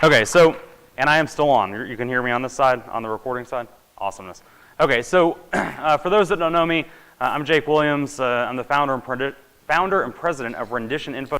Okay, so, and I am still on. You can hear me on this side, on the recording side? Awesomeness. Okay, so for those that don't know me, I'm Jake Williams. I'm the founder and president of Rendition Info.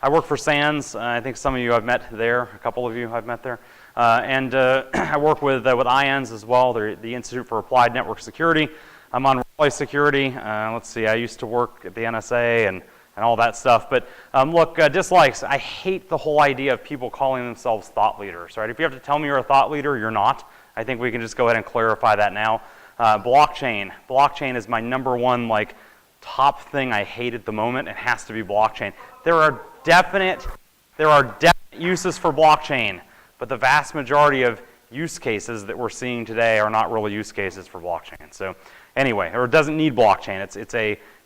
I work for SANS. I think some of you I've met there, a couple of you I've met there. And I work with IANS as well, the Institute for Applied Network Security. I'm on Relay Security. Let's see, I used to work at the NSA and all that stuff. But look, dislikes, I hate the whole idea of people calling themselves thought leaders, right? If you have to tell me you're a thought leader, you're not. I think we can just go ahead and clarify that now. Blockchain. Blockchain is my number one, like, top thing I hate at the moment. It has to be blockchain. There are definite uses for blockchain, but the vast majority of use cases that we're seeing today are not really use cases for blockchain. So anyway, or it doesn't need blockchain.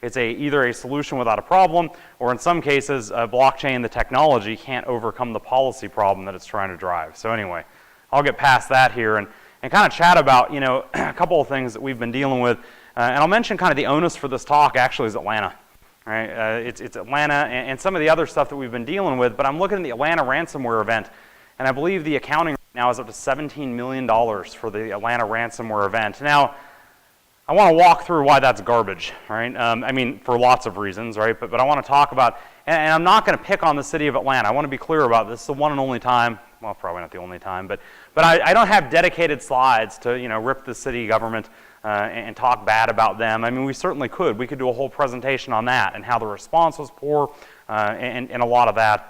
It's either a solution without a problem, or in some cases, blockchain, the technology, can't overcome the policy problem that it's trying to drive. So anyway, I'll get past that here and kind of chat about, you know, a couple of things that we've been dealing with. And I'll mention kind of the onus for this talk actually is Atlanta. Right? It's Atlanta and some of the other stuff that we've been dealing with, but I'm looking at the Atlanta ransomware event, and I believe the accounting right now is up to $17 million for the Atlanta ransomware event. Now, I want to walk through why that's garbage, right? I mean, for lots of reasons, right? But I want to talk about, and I'm not going to pick on the city of Atlanta. I want to be clear about this. It's the one and only time, well, probably not the only time, but I don't have dedicated slides to, you know, rip the city government and talk bad about them. I mean, we certainly could. We could do a whole presentation on that and how the response was poor and a lot of that.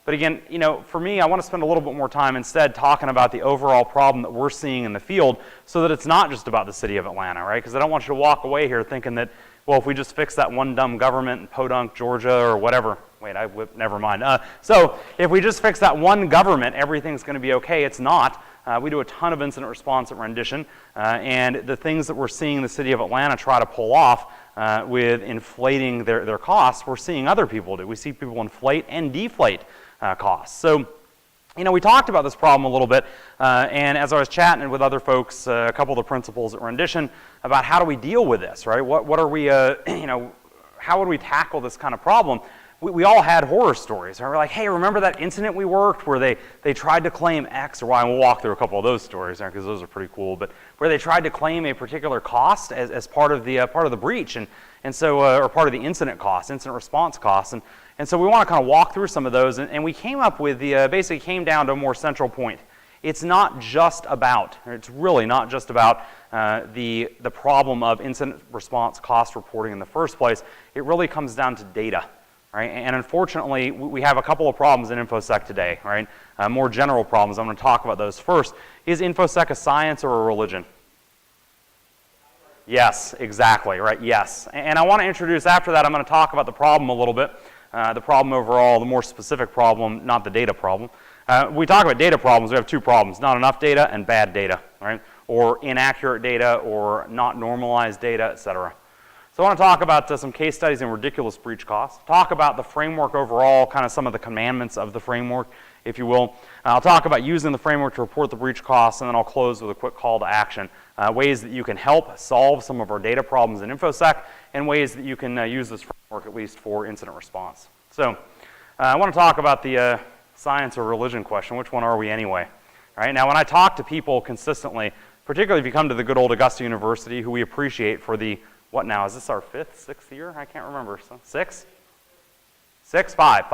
But again, you know, for me, I want to spend a little bit more time instead talking about the overall problem that we're seeing in the field so that it's not just about the city of Atlanta, right? Because I don't want you to walk away here thinking that, well, if we just fix that one dumb government in Podunk, Georgia, or whatever. Wait, never mind. So if we just fix that one government, everything's going to be okay. It's not. We do a ton of incident response at Rendition, and the things that we're seeing the city of Atlanta try to pull off with inflating their costs, we're seeing other people do. We see people inflate and deflate costs. So, you know, we talked about this problem a little bit, and as I was chatting with other folks, a couple of the principals at Rendition, about how do we deal with this, right? What are we, you know, how would we tackle this kind of problem? We all had horror stories. Right? We're like, hey, remember that incident we worked where they tried to claim X, or we'll walk through a couple of those stories because those are pretty cool, but where they tried to claim a particular cost as part of the breach, and so or part of the incident cost, incident response costs, and so we want to kind of walk through some of those, and we came up with basically came down to a more central point. It's not just about, it's really not just about the problem of incident response cost reporting in the first place. It really comes down to data. Right? And unfortunately, we have a couple of problems in InfoSec today, right? More general problems. I'm going to talk about those first. Is InfoSec a science or a religion? Yes, exactly, right? Yes. And I want to introduce, after that, I'm going to talk about the problem a little bit. The problem overall, the more specific problem, not the data problem. We talk about data problems, we have two problems, not enough data and bad data, right? Or inaccurate data or not normalized data, et cetera. So I want to talk about some case studies in ridiculous breach costs, talk about the framework overall, kind of some of the commandments of the framework, if you will. I'll talk about using the framework to report the breach costs, and then I'll close with a quick call to action, ways that you can help solve some of our data problems in InfoSec, and ways that you can use this framework at least for incident response. So I want to talk about the science or religion question. Which one are we anyway? All right, now when I talk to people consistently, particularly if you come to the good old Augusta University, who we appreciate for the what now? Is this our sixth year? I can't remember. So, six? Five.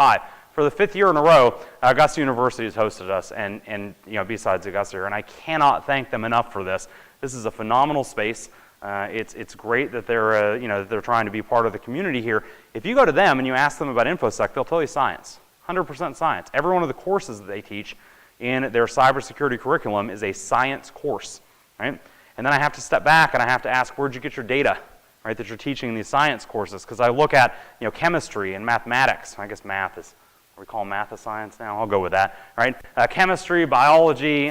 For the fifth year in a row, Augusta University has hosted us, and you know, BSidesAugusta, and I cannot thank them enough for this. This is a phenomenal space. It's great that they're you know, they're trying to be part of the community here. If you go to them and you ask them about InfoSec, they'll tell you science, 100% science. Every one of the courses that they teach in their cybersecurity curriculum is a science course, right? And then I have to step back and I have to ask, where'd you get your data? Right, that you're teaching in these science courses, because I look at, you know, chemistry and mathematics. I guess math is, we call math a science now. I'll go with that. Right, chemistry, biology,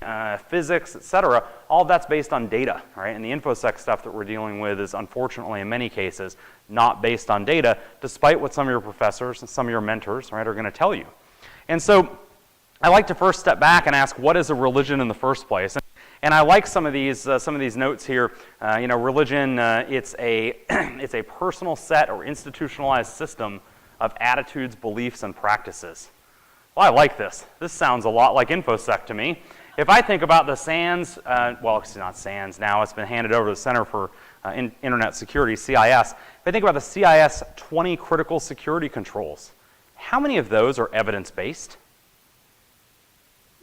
physics, etc. All that's based on data. Right, and the InfoSec stuff that we're dealing with is unfortunately in many cases not based on data, despite what some of your professors and some of your mentors, right, are going to tell you. And so I like to first step back and ask, what is a religion in the first place? And I like some of these notes here. You know, religion, it's a personal set or institutionalized system of attitudes, beliefs, and practices. Well, I like this. This sounds a lot like InfoSec to me. If I think about the SANS, well, it's not SANS now, it's been handed over to the Center for Internet Security, CIS. If I think about the CIS 20 critical security controls, how many of those are evidence-based?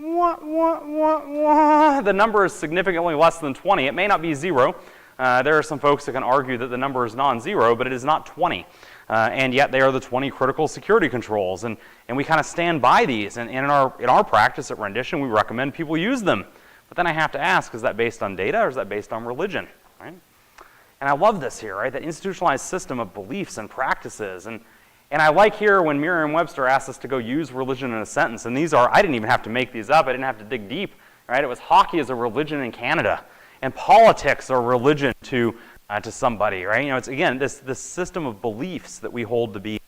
The number is significantly less than 20. It may not be 0. There are some folks that can argue that the number is non-zero, but it is not 20. And yet they are the 20 critical security controls. And we kind of stand by these. And in our practice at Rendition, we recommend people use them. But then I have to ask, is that based on data or is that based on religion? Right? And I love this here, right? That institutionalized system of beliefs and practices. And I like here when Merriam-Webster asked us to go use religion in a sentence. And these are, I didn't even have to make these up. I didn't have to dig deep. Right? It was hockey as a religion in Canada. And politics are religion to somebody, right? You know, it's again this system of beliefs that we hold to be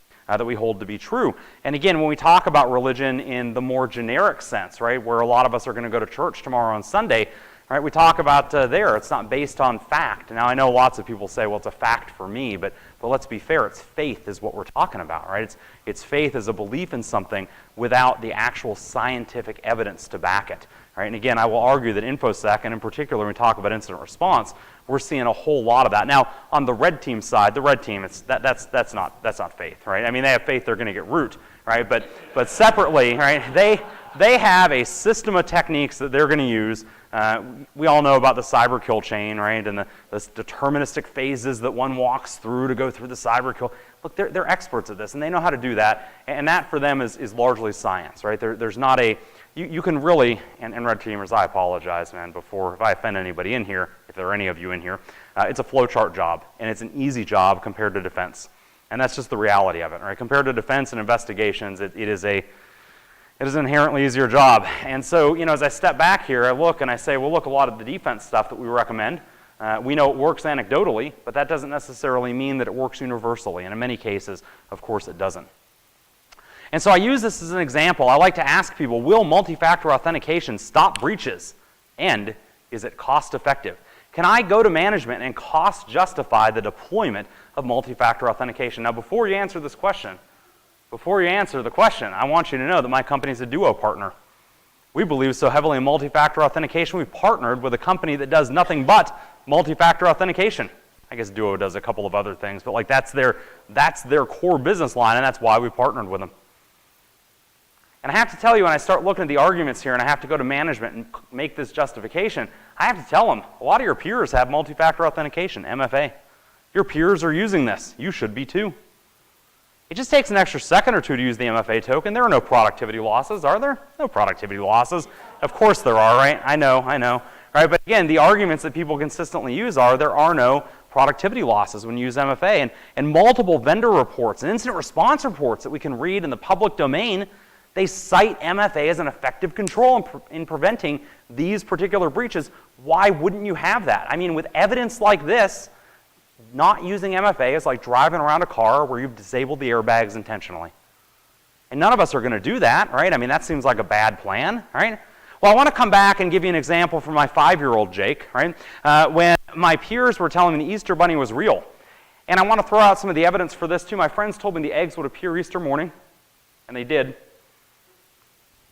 true. And again, when we talk about religion in the more generic sense, right, where a lot of us are going to go to church tomorrow on Sunday, right? We talk about there. It's not based on fact. Now I know lots of people say, well, it's a fact for me, but let's be fair. It's faith is what we're talking about, right? It's faith as a belief in something without the actual scientific evidence to back it. Right? And again, I will argue that InfoSec, and in particular when we talk about incident response, we're seeing a whole lot of that. Now, on the red team side, the red team, that's not faith, right? I mean, they have faith they're going to get root, right? But separately, right? They have a system of techniques that they're going to use. We all know about the cyber kill chain, right? And the deterministic phases that one walks through to go through the cyber kill. Look, they're experts at this, and they know how to do that. And that for them is largely science, right? There's not a you can really, and red teamers, I apologize, man, if I offend anybody in here, if there are any of you in here, it's a flowchart job, and it's an easy job compared to defense. And that's just the reality of it, right? Compared to defense and investigations, it is an inherently easier job. And so, you know, as I step back here, I look and I say, well, look, a lot of the defense stuff that we recommend, we know it works anecdotally, but that doesn't necessarily mean that it works universally. And in many cases, of course, it doesn't. And so I use this as an example. I like to ask people, will multi-factor authentication stop breaches? And is it cost effective? Can I go to management and cost justify the deployment of multi-factor authentication? Now, before you answer this question, I want you to know that my company is a Duo partner. We believe so heavily in multi-factor authentication, we've partnered with a company that does nothing but multi-factor authentication. I guess Duo does a couple of other things, but like that's their core business line, and that's why we partnered with them. And I have to tell you, when I start looking at the arguments here and I have to go to management and make this justification, I have to tell them, a lot of your peers have multi-factor authentication, MFA. Your peers are using this. You should be too. It just takes an extra second or two to use the MFA token. There are no productivity losses, are there? No productivity losses. Of course there are, right? I know. Right? But again, the arguments that people consistently use are there are no productivity losses when you use MFA. And multiple vendor reports and incident response reports that we can read in the public domain, they cite MFA as an effective control in preventing these particular breaches. Why wouldn't you have that? I mean, with evidence like this, not using MFA is like driving around a car where you've disabled the airbags intentionally. And none of us are going to do that, right? I mean, that seems like a bad plan, right? Well, I want to come back and give you an example from my 5-year-old Jake, right? When my peers were telling me the Easter Bunny was real. And I want to throw out some of the evidence for this too. My friends told me the eggs would appear Easter morning, and they did.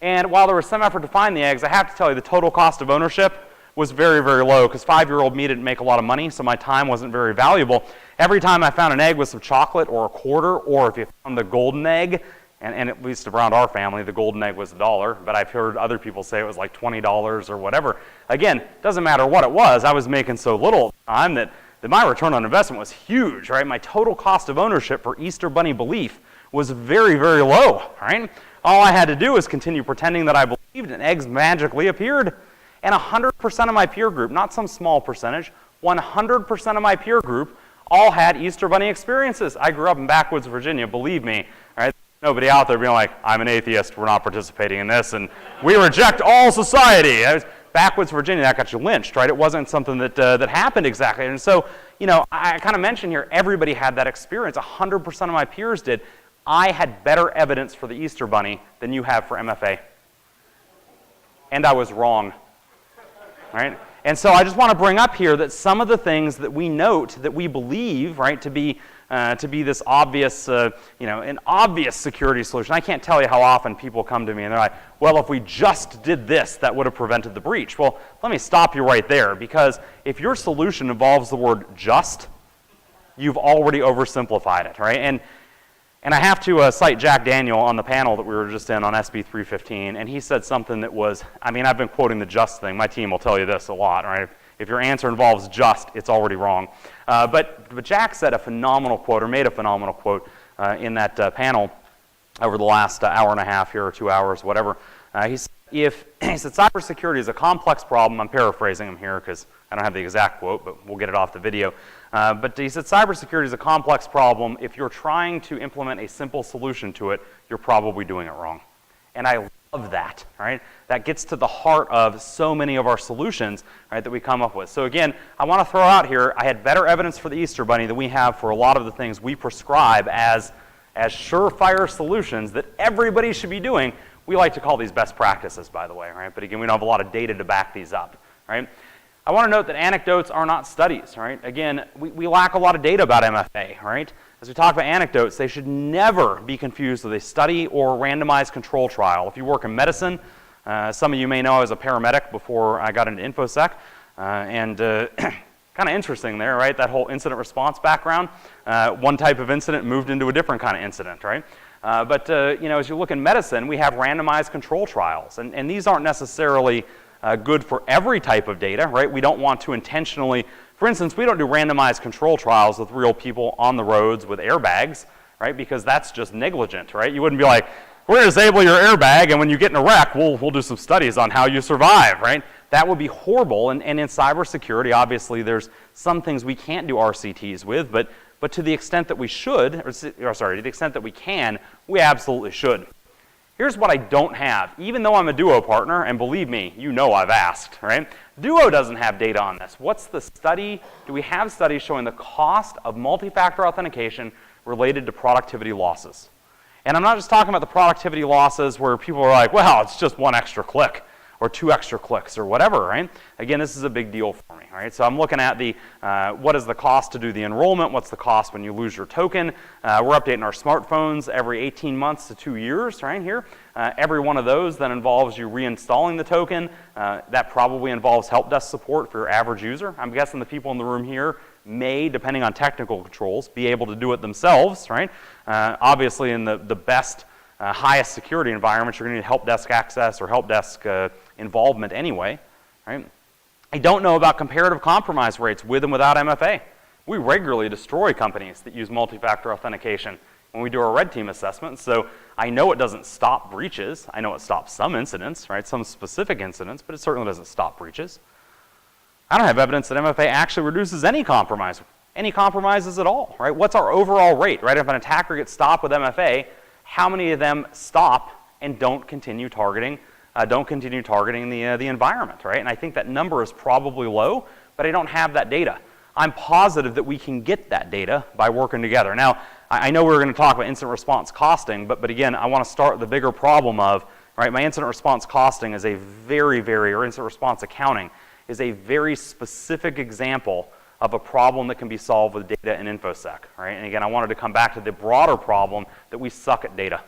And while there was some effort to find the eggs, I have to tell you the total cost of ownership was very, very low because 5-year-old me didn't make a lot of money, so my time wasn't very valuable. Every time I found an egg with some chocolate or a quarter, or if you found the golden egg, and at least around our family, the golden egg was $1, but I've heard other people say it was like $20 or whatever. Again, doesn't matter what it was, I was making so little at the time that my return on investment was huge, right? My total cost of ownership for Easter Bunny belief was very, very low, right? All I had to do was continue pretending that I believed, and eggs magically appeared. And 100% of my peer group, not some small percentage, 100% of my peer group all had Easter Bunny experiences. I grew up in backwoods Virginia, believe me. Right? Nobody out there being like, I'm an atheist, we're not participating in this, and we reject all society. Backwoods Virginia, that got you lynched, right? It wasn't something that happened exactly. And so, you know, I kind of mentioned here, everybody had that experience. 100% of my peers did. I had better evidence for the Easter Bunny than you have for MFA. And I was wrong. Right? And so I just want to bring up here that some of the things that we note that we believe, right, to be to be this obvious, an obvious security solution. I can't tell you how often people come to me and they're like, well, if we just did this, that would have prevented the breach. Well, let me stop you right there, because if your solution involves the word just, you've already oversimplified it, right? And I have to cite Jack Daniel on the panel that we were just in on SB 315, and he said something that was, I mean, I've been quoting the just thing. My team will tell you this a lot, right? If your answer involves just, it's already wrong. But Jack said a phenomenal quote, or made a phenomenal quote in that panel over the last hour and a half here, or 2 hours, whatever. He said, he said, cybersecurity is a complex problem. I'm paraphrasing him here because I don't have the exact quote, but we'll get it off the video. But he said, cybersecurity is a complex problem. If you're trying to implement a simple solution to it, you're probably doing it wrong. And I love that, right? That gets to the heart of so many of our solutions, right, that we come up with. So again, I want to throw out here, I had better evidence for the Easter Bunny than we have for a lot of the things we prescribe as surefire solutions that everybody should be doing. We like to call these best practices, by the way, right? But again, we don't have a lot of data to back these up, right? I want to note that anecdotes are not studies, right? Again, we lack a lot of data about MFA, right? As we talk about anecdotes, they should never be confused with a study or randomized control trial. If you work in medicine, some of you may know I was a paramedic before I got into InfoSec, and kind of interesting there, right? That whole incident response background. One type of incident moved into a different kind of incident, right? But as you look in medicine, we have randomized control trials, and these aren't necessarily good for every type of data, right? We don't want to intentionally, for instance, we don't do randomized control trials with real people on the roads with airbags, right? Because that's just negligent, right? You wouldn't be like, we're going to disable your airbag, and when you get in a wreck, we'll do some studies on how you survive, right? That would be horrible, and in cybersecurity, obviously, there's some things we can't do RCTs with, but to the extent that we should, to the extent that we can, we absolutely should. Here's what I don't have, even though I'm a Duo partner, and believe me, you know I've asked, right? Duo doesn't have data on this. What's the study? Do we have studies showing the cost of multi-factor authentication related to productivity losses? And I'm not just talking about the productivity losses where people are like, well, it's just one extra click or 2 extra clicks or whatever, right? Again, this is a big deal for me, right? So I'm looking at the, what is the cost to do the enrollment? What's the cost when you lose your token? We're updating our smartphones every 18 months to 2 years, right here. Every one of those then involves you reinstalling the token. That probably involves help desk support for your average user. I'm guessing the people in the room here may, depending on technical controls, be able to do it themselves, right? Obviously, in the best, highest security environments, you're going to need help desk access or help desk involvement anyway, right? I don't know about comparative compromise rates with and without MFA. We regularly destroy companies that use multi-factor authentication when we do our red team assessment. So I know it doesn't stop breaches. I know it stops some incidents, right? Some specific incidents, but it certainly doesn't stop breaches. I don't have evidence that MFA actually reduces any compromises at all, right? What's our overall rate, right? If an attacker gets stopped with MFA, how many of them stop and don't continue targeting the environment, right? And I think that number is probably low, but I don't have that data. I'm positive that we can get that data by working together. Now, I know we're going to talk about incident response costing, but again, I want to start the bigger problem of, right, my incident response costing is a or incident response accounting is a very specific example of a problem that can be solved with data and InfoSec, right? And again, I wanted to come back to the broader problem that we suck at data.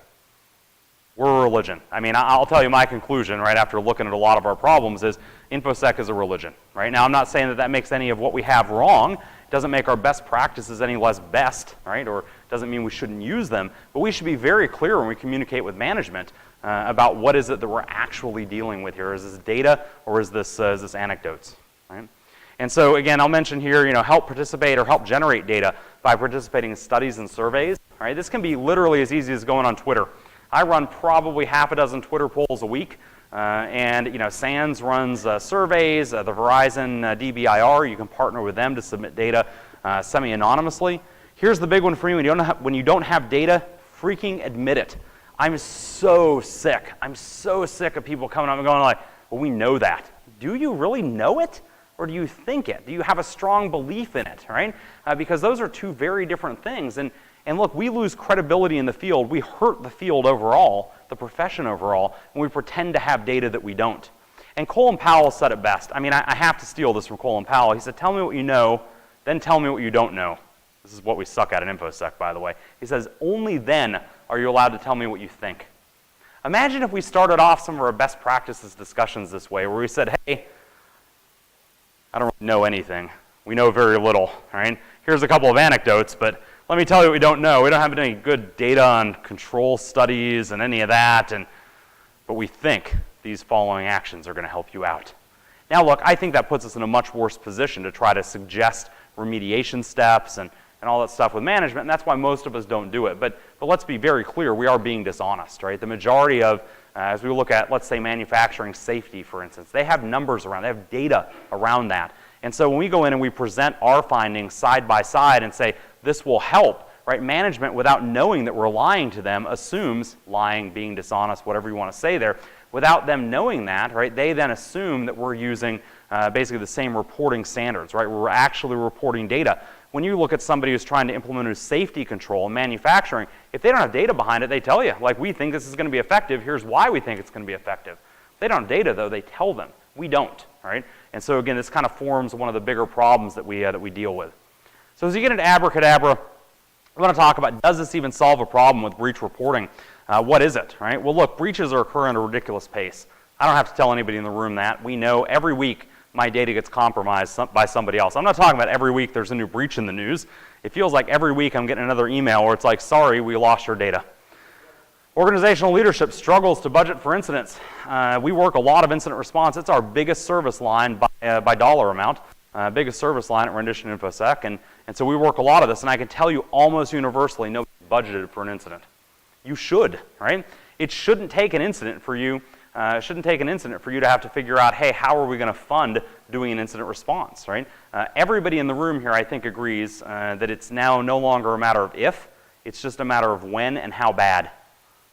We're a religion. I mean, I'll tell you my conclusion, right, after looking at a lot of our problems is InfoSec is a religion, right? Now, I'm not saying that makes any of what we have wrong. It doesn't make our best practices any less best, right? Or doesn't mean we shouldn't use them. But we should be very clear when we communicate with management about what is it that we're actually dealing with here. Is this data or is this anecdotes, right? And so, again, I'll mention here, help participate or help generate data by participating in studies and surveys, right? This can be literally as easy as going on Twitter. I run probably half a dozen Twitter polls a week, and SANS runs surveys. The Verizon DBIR, you can partner with them to submit data semi-anonymously. Here's the big one for you: when you don't have data, freaking admit it. I'm so sick. I'm so sick of people coming up and going like, "Well, we know that." Do you really know it, or do you think it? Do you have a strong belief in it, right? Because those are two very different things. And look, we lose credibility in the field. We hurt the field overall, the profession overall, and we pretend to have data that we don't. And Colin Powell said it best. I mean, I have to steal this from Colin Powell. He said, "Tell me what you know, then tell me what you don't know. This is what we suck at in InfoSec, by the way. He says, only then are you allowed to tell me what you think. Imagine if we started off some of our best practices discussions this way, where we said, hey, I don't really know anything. We know very little, right? Here's a couple of anecdotes, but let me tell you what we don't know. We don't have any good data on control studies and any of that, but we think these following actions are going to help you out. Now look, I think that puts us in a much worse position to try to suggest remediation steps and all that stuff with management, and that's why most of us don't do it. But let's be very clear, we are being dishonest, right? The majority of, as we look at, let's say, manufacturing safety, for instance, they have numbers around, they have data around that. And so when we go in and we present our findings side by side and say, this will help, right? Management, without knowing that we're lying to them, assumes, lying, being dishonest, whatever you want to say there, without them knowing that, right, they then assume that we're using basically the same reporting standards, right? We're actually reporting data. When you look at somebody who's trying to implement a safety control in manufacturing, if they don't have data behind it, they tell you, like, we think this is going to be effective, here's why we think it's going to be effective. If they don't have data, though, they tell them. We don't, right? And so again, this kind of forms one of the bigger problems that we deal with. So as you get into abracadabra, we want to talk about, does this even solve a problem with breach reporting? What is it, right? Well, look, breaches are occurring at a ridiculous pace. I don't have to tell anybody in the room that. We know every week my data gets compromised by somebody else. I'm not talking about every week there's a new breach in the news. It feels like every week I'm getting another email where it's like, sorry, we lost your data. Organizational leadership struggles to budget for incidents. We work a lot of incident response. It's our biggest service line by dollar amount, biggest service line at Rendition InfoSec. And so we work a lot of this, and I can tell you almost universally nobody budgeted for an incident. You should, right? It shouldn't take an incident for you. It shouldn't take an incident for you to have to figure out, hey, how are we going to fund doing an incident response, right? Everybody in the room here, I think, agrees that it's now no longer a matter of if, it's just a matter of when and how bad.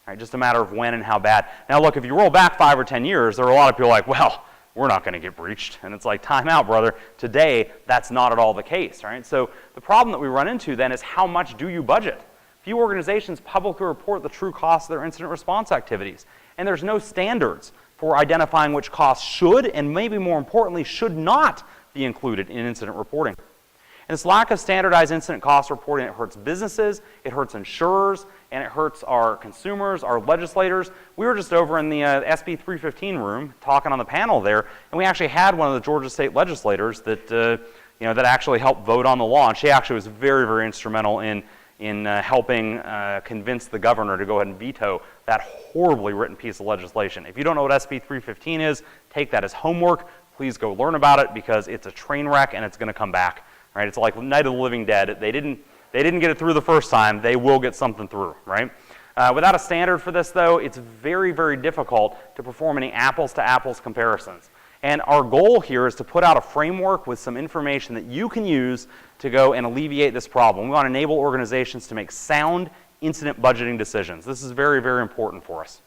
Right? Just a matter of when and how bad. Now look, if you roll back 5 or 10 years, there were a lot of people like, well, we're not going to get breached. And it's like, time out, brother. Today, that's not at all the case, right? So the problem that we run into then is, how much do you budget? Few organizations publicly report the true cost of their incident response activities. And there's no standards for identifying which costs should, and maybe more importantly, should not be included in incident reporting. And this lack of standardized incident cost reporting, it hurts businesses, it hurts insurers, and it hurts our consumers, our legislators. We were just over in the SB 315 room talking on the panel there, and we actually had one of the Georgia state legislators that, that actually helped vote on the law, and she actually was very, very instrumental in helping convince the governor to go ahead and veto that horribly written piece of legislation. If you don't know what SB 315 is, take that as homework. Please go learn about it, because it's a train wreck and it's going to come back. Right? It's like Night of the Living Dead. They didn't get it through the first time. They will get something through, right? Without a standard for this, though, it's very, very difficult to perform any apples-to-apples comparisons. And our goal here is to put out a framework with some information that you can use to go and alleviate this problem. We want to enable organizations to make sound incident budgeting decisions. This is very, very important for us.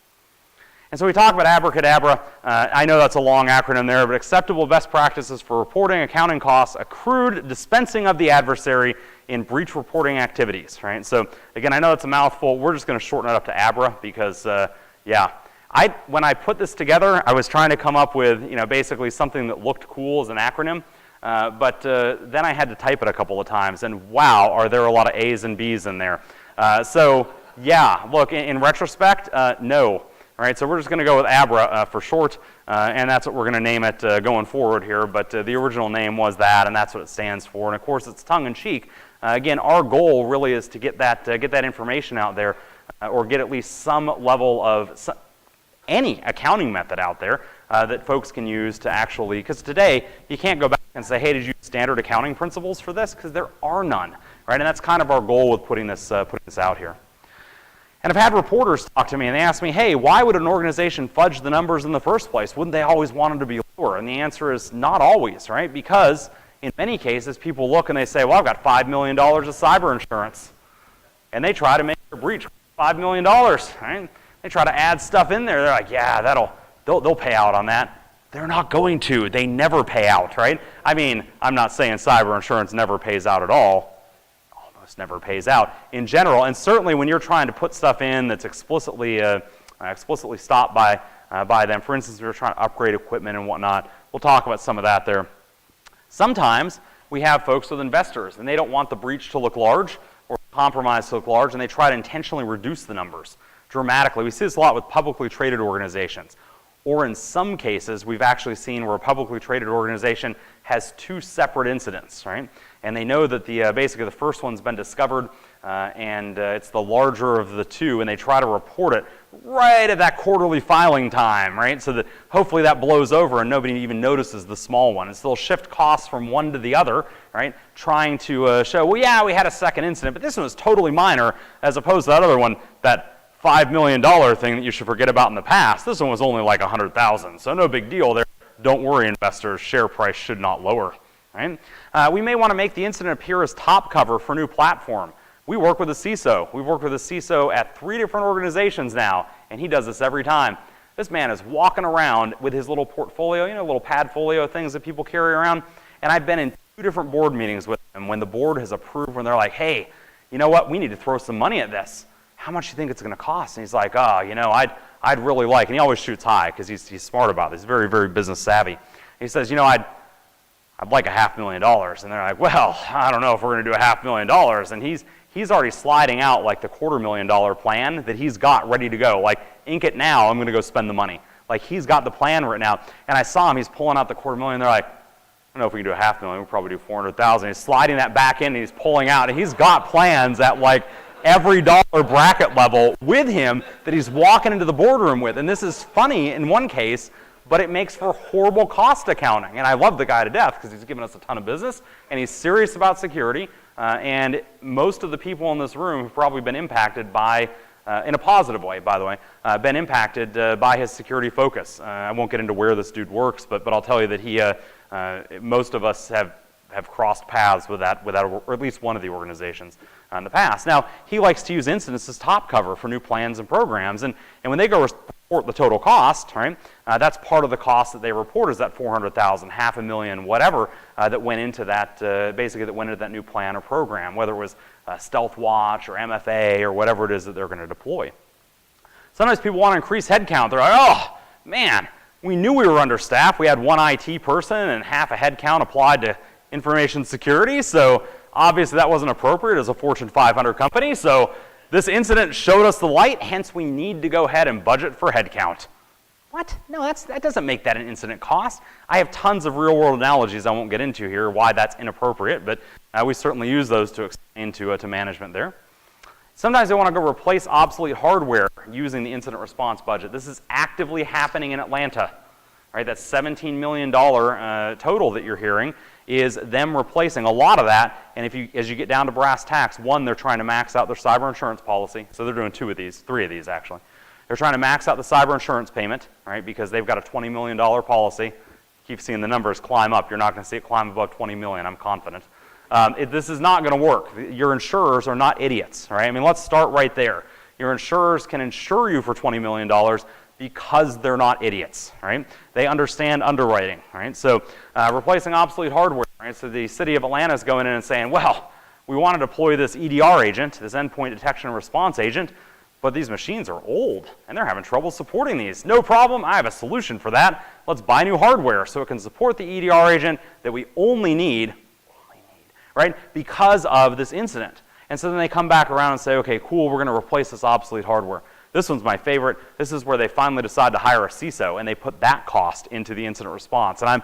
And so we talk about abracadabra. I know that's a long acronym there, but acceptable best practices for reporting accounting costs, accrued dispensing of the adversary in breach reporting activities, right? So again, I know it's a mouthful. We're just going to shorten it up to ABRA because, when I put this together, I was trying to come up with, basically something that looked cool as an acronym, but then I had to type it a couple of times, and wow, are there a lot of A's and B's in there. Look, in retrospect, no. All right, so we're just going to go with ABRA for short, and that's what we're going to name it going forward here. But the original name was that, and that's what it stands for. And of course, it's tongue-in-cheek. Again, our goal really is to get that information out there, or get at least some level of any accounting method out there that folks can use to actually. Because today you can't go back and say, hey, did you use standard accounting principles for this? Because there are none, right? And that's kind of our goal with putting this out here. And I've had reporters talk to me and they ask me, hey, why would an organization fudge the numbers in the first place? Wouldn't they always want them to be lower? And the answer is not always, right? Because in many cases, people look and they say, well, I've got $5 million of cyber insurance. And they try to make a breach $5 million, right? They try to add stuff in there. They're like, yeah, they'll pay out on that. They're not going to. They never pay out, right? I mean, I'm not saying cyber insurance never pays out at all. Never pays out in general, and certainly when you're trying to put stuff in that's explicitly stopped by them. For instance, if you're trying to upgrade equipment and whatnot, we'll talk about some of that there. Sometimes we have folks with investors, and they don't want the breach to look large or compromise to look large, and they try to intentionally reduce the numbers dramatically. We see this a lot with publicly traded organizations. Or in some cases, we've actually seen where a publicly traded organization has two separate incidents, right? And they know that basically the first one's been discovered, and it's the larger of the two, and they try to report it right at that quarterly filing time, right? So that hopefully that blows over and nobody even notices the small one. And so they'll shift costs from one to the other, right? Trying to show, well, yeah, we had a second incident, but this one was totally minor, as opposed to that other one, that $5 million thing that you should forget about in the past. This one was only like 100,000, so no big deal there. Don't worry, investors, share price should not lower, right? We may want to make the incident appear as top cover for a new platform. We work with a CISO. We've worked with a CISO at 3 different organizations now, and he does this every time. This man is walking around with his little portfolio, you know, little padfolio things that people carry around, and I've been in 2 different board meetings with him when the board has approved, when they're like, hey, you know what, we need to throw some money at this. How much do you think it's going to cost? And he's like, oh, you know, I'd really like, and he always shoots high because he's smart about it. He's very, very business savvy. And he says, you know, I'd like $500,000. And they're like, well, I don't know if we're going to do $500,000. And he's already sliding out like the $250,000 plan that he's got ready to go. Like, ink it now, I'm going to go spend the money. Like, he's got the plan written out. And I saw him, he's pulling out the $250,000. They're like, I don't know if we can do $500,000. We'll probably do $400,000. He's sliding that back in, and he's pulling out. And he's got plans at like every dollar bracket level with him that he's walking into the boardroom with. And this is funny in one case, but it makes for horrible cost accounting. And I love the guy to death because he's given us a ton of business, and he's serious about security. And most of the people in this room have probably been impacted by, in a positive way, by the way, been impacted by his security focus. I won't get into where this dude works, but I'll tell you that he, most of us have crossed paths with that, or at least one of the organizations in the past. Now, he likes to use incidents as top cover for new plans and programs, and when they go report the total cost, right, that's part of the cost that they report is that $400,000, $500,000, whatever, that went into that, basically that went into that new plan or program, whether it was Stealth Watch or MFA or whatever it is that they're going to deploy. Sometimes people want to increase headcount. They're like, oh, man, we knew we were understaffed. We had one IT person and half a headcount applied to information security, so obviously that wasn't appropriate as a Fortune 500 company, so this incident showed us the light, hence we need to go ahead and budget for headcount. What? No, that doesn't make that an incident cost. I have tons of real-world analogies I won't get into here why that's inappropriate, but we certainly use those to explain to management there. Sometimes they want to go replace obsolete hardware using the incident response budget. This is actively happening in Atlanta. Right, that $17 million total that you're hearing is them replacing a lot of that. And as you get down to brass tacks, one, they're trying to max out their cyber insurance policy. So they're doing 3 of these actually. They're trying to max out the cyber insurance payment, right, because they've got a $20 million policy. Keep seeing the numbers climb up. You're not going to see it climb above $20 million, I'm confident. This is not going to work. Your insurers are not idiots, right? I mean, let's start right there. Your insurers can insure you for $20 million because they're not idiots, right? They understand underwriting, right? So replacing obsolete hardware, right? So the city of Atlanta is going in and saying, well, we want to deploy this EDR agent, this endpoint detection and response agent, but these machines are old and they're having trouble supporting these. No problem, I have a solution for that. Let's buy new hardware so it can support the EDR agent that we only need, right? Because of this incident. And so then they come back around and say, okay, cool, we're going to replace this obsolete hardware. This one's my favorite. This is where they finally decide to hire a CISO, and they put that cost into the incident response. And I'm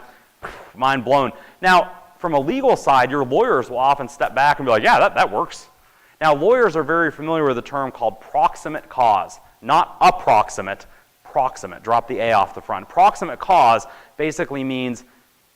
mind blown. Now, from a legal side, your lawyers will often step back and be like, yeah, that works. Now, lawyers are very familiar with a term called proximate cause, not approximate, proximate. Drop the A off the front. Proximate cause basically means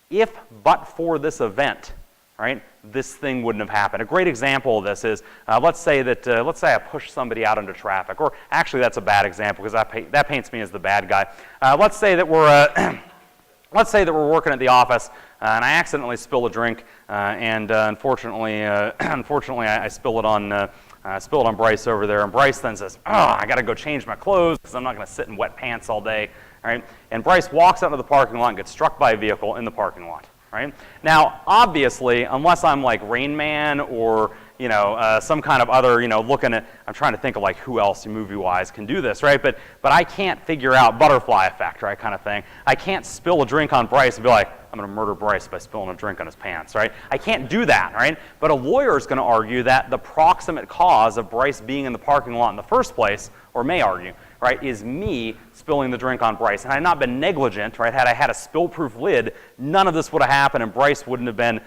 if but for this event, right, this thing wouldn't have happened. A great example of this is, let's say I push somebody out into traffic, or actually that's a bad example because that paints me as the bad guy. Let's say that we're working at the office and I accidentally spill a drink, and unfortunately I spill it on Bryce over there, and Bryce then says, "Oh, I got to go change my clothes because I'm not going to sit in wet pants all day." All right, and Bryce walks out into the parking lot and gets struck by a vehicle in the parking lot. Right? Now, obviously, unless I'm like Rain Man or some kind of other, looking at, I'm trying to think of like who else movie-wise can do this, right? But I can't figure out butterfly effect, right, kind of thing. I can't spill a drink on Bryce and be like, I'm going to murder Bryce by spilling a drink on his pants, right? I can't do that, right? But a lawyer is going to argue that the proximate cause of Bryce being in the parking lot in the first place, or may argue, right, is me spilling the drink on Bryce. And had I not been negligent, right, had I had a spill-proof lid, none of this would have happened, and Bryce wouldn't have been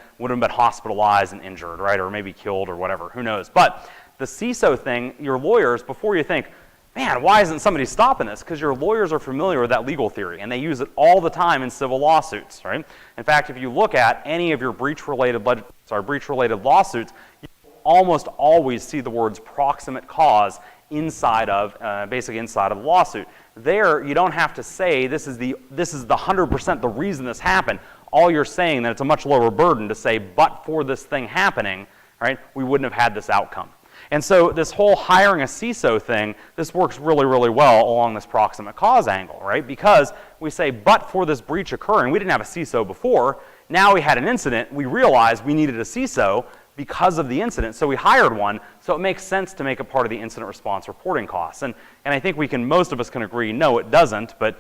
hospitalized and injured, right, or maybe killed or whatever. Who knows? But the CISO thing, your lawyers, before you think, man, why isn't somebody stopping this? Because your lawyers are familiar with that legal theory, and they use it all the time in civil lawsuits, right? In fact, if you look at any of your breach-related lawsuits, you almost always see the words proximate cause basically inside of the lawsuit. There, you don't have to say this is the 100% the reason this happened. All you're saying that it's a much lower burden to say, but for this thing happening, right, we wouldn't have had this outcome. And so this whole hiring a CISO thing, this works really, really well along this proximate cause angle, right? Because we say, but for this breach occurring, we didn't have a CISO before. Now we had an incident. We realized we needed a CISO because of the incident, so we hired one. So it makes sense to make it part of the incident response reporting costs. And I think most of us can agree, no, it doesn't, but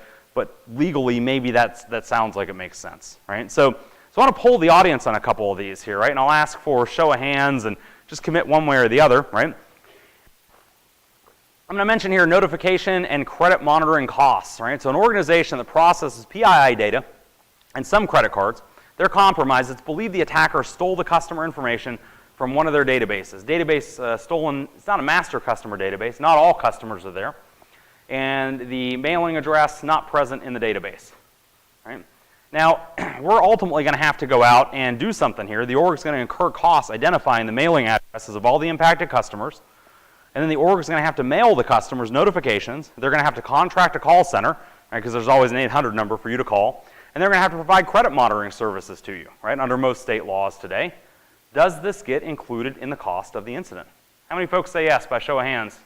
legally maybe that sounds like it makes sense, right? So I want to poll the audience on a couple of these here, right? And I'll ask for show of hands and just commit one way or the other, right? I'm going to mention here notification and credit monitoring costs, right? So an organization that processes PII data and some credit cards, they're compromised. It's believed the attacker stole the customer information from one of their databases. Database stolen, it's not a master customer database. Not all customers are there. And the mailing address not present in the database, right? Now, we're ultimately going to have to go out and do something here. The org is going to incur costs identifying the mailing addresses of all the impacted customers. And then the org is going to have to mail the customers notifications. They're going to have to contract a call center, right, because there's always an 800 number for you to call. And they're going to have to provide credit monitoring services to you, right, under most state laws today. Does this get included in the cost of the incident? How many folks say yes by show of hands?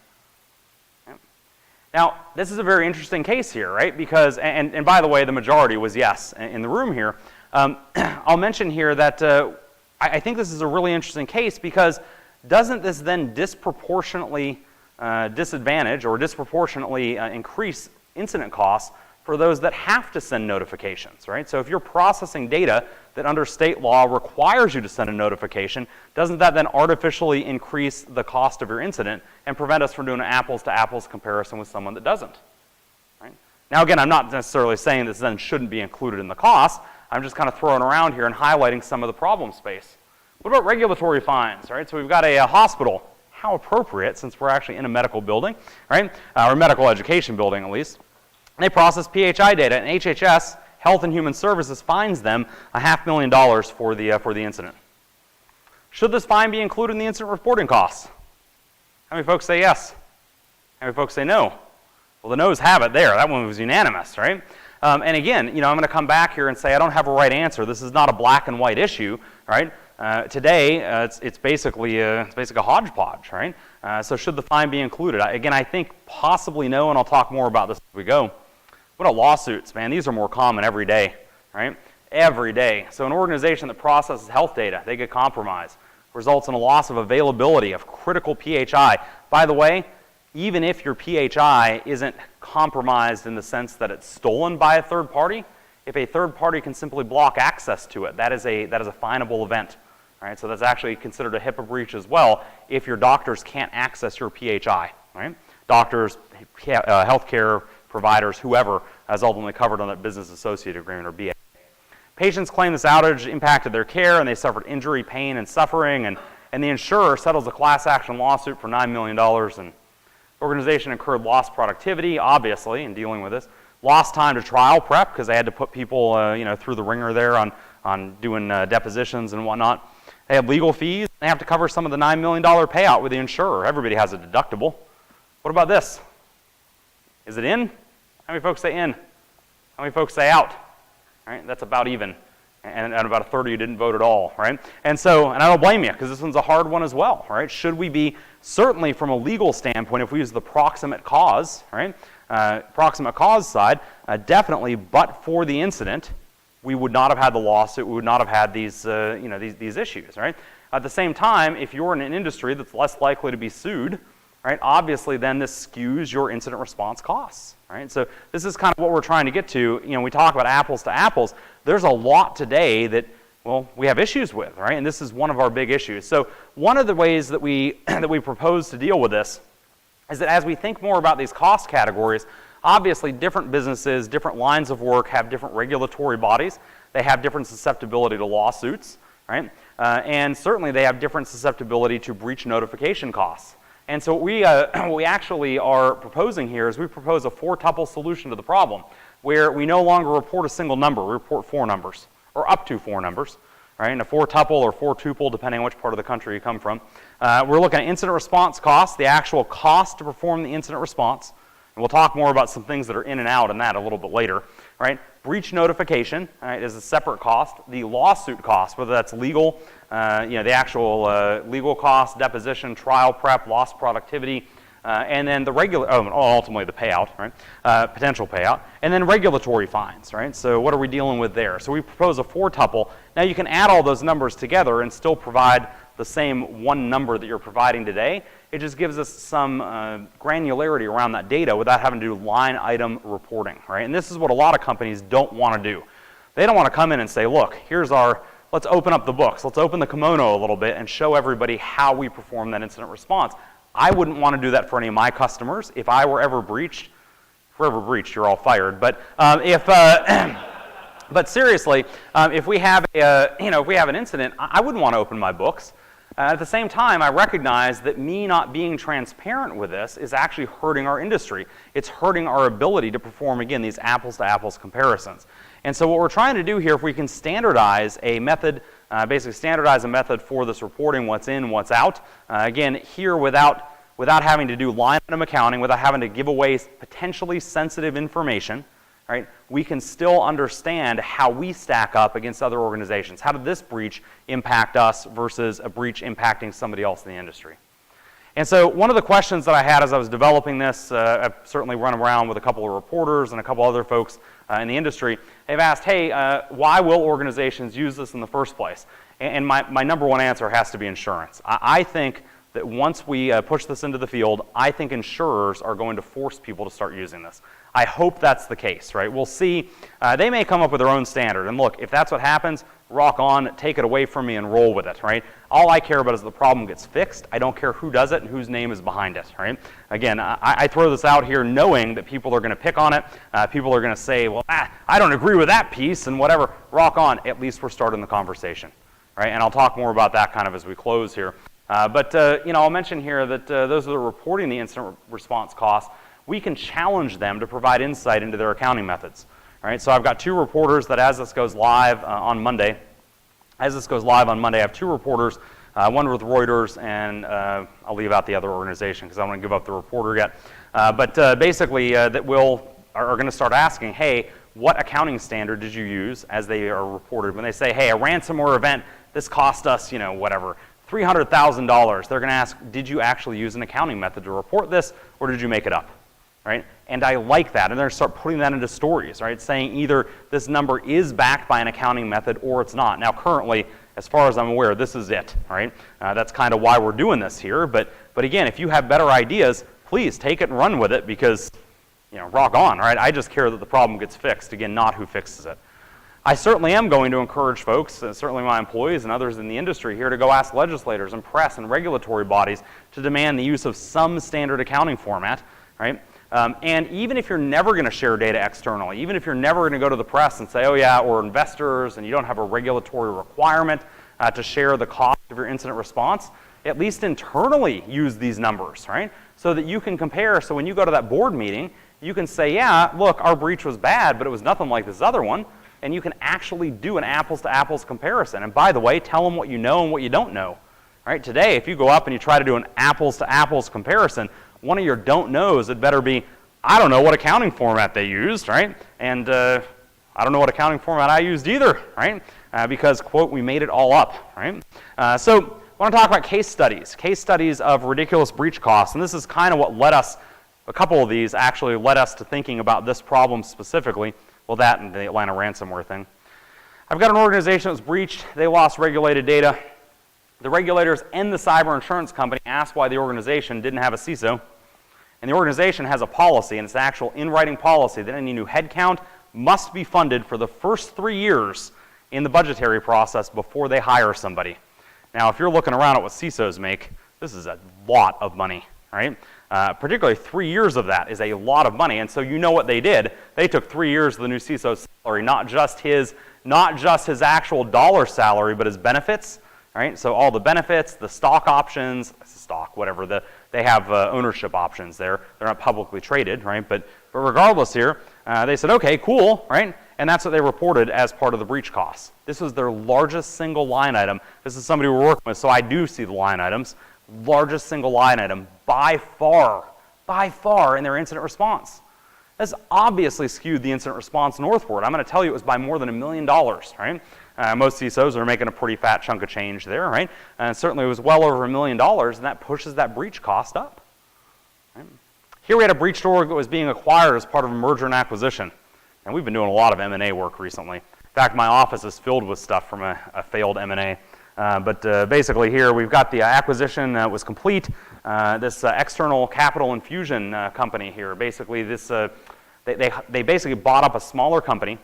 Now, this is a very interesting case here, right? Because, and by the way, the majority was yes in the room here. I'll mention here that I think this is a really interesting case because doesn't this then disproportionately disadvantage or disproportionately increase incident costs for those that have to send notifications, right? So if you're processing data that under state law requires you to send a notification, doesn't that then artificially increase the cost of your incident and prevent us from doing an apples-to-apples comparison with someone that doesn't, right? Now again, I'm not necessarily saying this then shouldn't be included in the cost. I'm just kind of throwing around here and highlighting some of the problem space. What about regulatory fines, right? So we've got a hospital. How appropriate, since we're actually in a medical building, right? Or medical education building at least. They process PHI data, and HHS, Health and Human Services, fines them $500,000 for the incident. Should this fine be included in the incident reporting costs? How many folks say yes? How many folks say no? Well, the no's have it there. That one was unanimous, right? And again, I'm going to come back here and say I don't have a right answer. This is not a black and white issue, right? Today, it's basically a hodgepodge, right? So should the fine be included? Again, I think possibly no, and I'll talk more about this as we go. What about lawsuits, man? These are more common every day, right? Every day. So an organization that processes health data, they get compromised, results in a loss of availability of critical PHI. By the way, even if your PHI isn't compromised in the sense that it's stolen by a third party, if a third party can simply block access to it, that is a finable event. Right? So that's actually considered a HIPAA breach as well if your doctors can't access your PHI. Right? Doctors, healthcare providers, whoever is ultimately covered on that business associate agreement or BA. Patients claim this outage impacted their care and they suffered injury, pain, and suffering, and the insurer settles a class action lawsuit for $9 million. And the organization incurred lost productivity, obviously, in dealing with this. Lost time to trial prep because they had to put people through the ringer there on doing depositions and whatnot. They have legal fees. They have to cover some of the $9 million payout with the insurer. Everybody has a deductible. What about this? Is it in? How many folks say in? How many folks say out? Right? That's about even. And about a third of you didn't vote at all, right? And I don't blame you because this one's a hard one as well, right? Should we be, certainly from a legal standpoint, if we use the proximate cause, right? Proximate cause side, definitely, but for the incident, we would not have had the lawsuit. We would not have had these, these issues, right? At the same time, if you're in an industry that's less likely to be sued, right, obviously then this skews your incident response costs, right? So this is kind of what we're trying to get to. You know, we talk about apples to apples. There's a lot today that, well, we have issues with, right? And this is one of our big issues. So one of the ways that we that we propose to deal with this is that as we think more about these cost categories, obviously different businesses, different lines of work have different regulatory bodies. They have different susceptibility to lawsuits, right? And certainly they have different susceptibility to breach notification costs. And so what we actually are proposing here is we propose a 4-tuple solution to the problem, where we no longer report a single number, we report 4 numbers, or up to 4 numbers, right? And a 4-tuple or 4-tuple, depending on which part of the country you come from. We're looking at incident response costs, the actual cost to perform the incident response. And we'll talk more about some things that are in and out in that a little bit later, right? Breach notification, right, is a separate cost. The lawsuit cost, whether that's legal, the actual legal cost, deposition, trial prep, lost productivity, and then the regular, ultimately the payout, right? Potential payout, and then regulatory fines, right? So what are we dealing with there? So we propose a 4-tuple. Now you can add all those numbers together and still provide the same one number that you're providing today. It just gives us some granularity around that data without having to do line item reporting, right? And this is what a lot of companies don't want to do. They don't want to come in and say, look, here's our, let's open up the books, let's open the kimono a little bit and show everybody how we perform that incident response. I wouldn't want to do that for any of my customers. If I were ever breached, you're all fired. But but seriously, if we have if we have an incident, I wouldn't want to open my books. At the same time, I recognize that me not being transparent with this is actually hurting our industry. It's hurting our ability to perform, again, these apples-to-apples comparisons. And so what we're trying to do here, if we can standardize a method, basically standardize a method for this reporting, what's in, what's out, again, here without having to do line item accounting, without having to give away potentially sensitive information, right, we can still understand how we stack up against other organizations. How did this breach impact us versus a breach impacting somebody else in the industry? And so one of the questions that I had as I was developing this, I've certainly run around with a couple of reporters and a couple other folks in the industry. They've asked, hey, why will organizations use this in the first place? And my number one answer has to be insurance. I think that once we push this into the field, I think insurers are going to force people to start using this. I hope that's the case, right? We'll see. They may come up with their own standard. And look, if that's what happens, rock on, take it away from me and roll with it, right? All I care about is the problem gets fixed. I don't care who does it and whose name is behind it, right? Again, I throw this out here knowing that people are going to pick on it. People are going to say, well, I don't agree with that piece and whatever. Rock on. At least we're starting the conversation, right? And I'll talk more about that kind of as we close here. But I'll mention here that those that are reporting the incident response costs, we can challenge them to provide insight into their accounting methods. Right? So I've got 2 reporters that as this goes live on Monday, I have 2 reporters, one with Reuters, and I'll leave out the other organization because I don't want to give up the reporter yet. But basically, that are going to start asking, hey, what accounting standard did you use as they are reported? When they say, hey, a ransomware event, this cost us, whatever, $300,000. They're going to ask, did you actually use an accounting method to report this, or did you make it up? Right? And I like that, and they're going to start putting that into stories, right? Saying either this number is backed by an accounting method or it's not. Now, currently, as far as I'm aware, this is it, right? That's kind of why we're doing this here. But again, if you have better ideas, please take it and run with it because, rock on, right? I just care that the problem gets fixed. Again, not who fixes it. I certainly am going to encourage folks, certainly my employees and others in the industry here, to go ask legislators and press and regulatory bodies to demand the use of some standard accounting format, right? And even if you're never going to share data externally, even if you're never going to go to the press and say, oh yeah, we're investors and you don't have a regulatory requirement to share the cost of your incident response, at least internally use these numbers, right? So that you can compare. So when you go to that board meeting, you can say, yeah, look, our breach was bad, but it was nothing like this other one. And you can actually do an apples-to-apples comparison. And by the way, tell them what you know and what you don't know. Right? Today, if you go up and you try to do an apples-to-apples comparison, one of your don't knows, it better be, I don't know what accounting format they used, right? And I don't know what accounting format I used either, right? Because, quote, we made it all up, right? So I want to talk about case studies of ridiculous breach costs. And this is kind of what led us, a couple of these actually led us to thinking about this problem specifically. Well, that and the Atlanta ransomware thing. I've got an organization that was breached. They lost regulated data. The regulators and the cyber insurance company asked why the organization didn't have a CISO. And the organization has a policy, and it's an actual in-writing policy, that any new headcount must be funded for the first 3 years in the budgetary process before they hire somebody. Now, if you're looking around at what CISOs make, this is a lot of money, right? Particularly 3 years of that is a lot of money, and so you know what they did. They took 3 years of the new CISO's salary, not just his actual dollar salary, but his benefits, right? So all the benefits, the stock options, whatever, they have ownership options there. They're not publicly traded, right? But regardless here, they said, okay, cool, right? And that's what they reported as part of the breach costs. This was their largest single line item. This is somebody we're working with, so I do see the line items. Largest single line item by far in their incident response. That's obviously skewed the incident response northward. I'm going to tell you it was by more than $1 million, right? Most CISOs are making a pretty fat chunk of change there, right? And certainly it was well over $1 million, and that pushes that breach cost up. Right? Here we had a breached org that was being acquired as part of a merger and acquisition. And we've been doing a lot of M&A work recently. In fact, my office is filled with stuff from a failed M&A. But basically here we've got the acquisition was complete. This external capital infusion company here, basically this, they basically bought up a smaller company.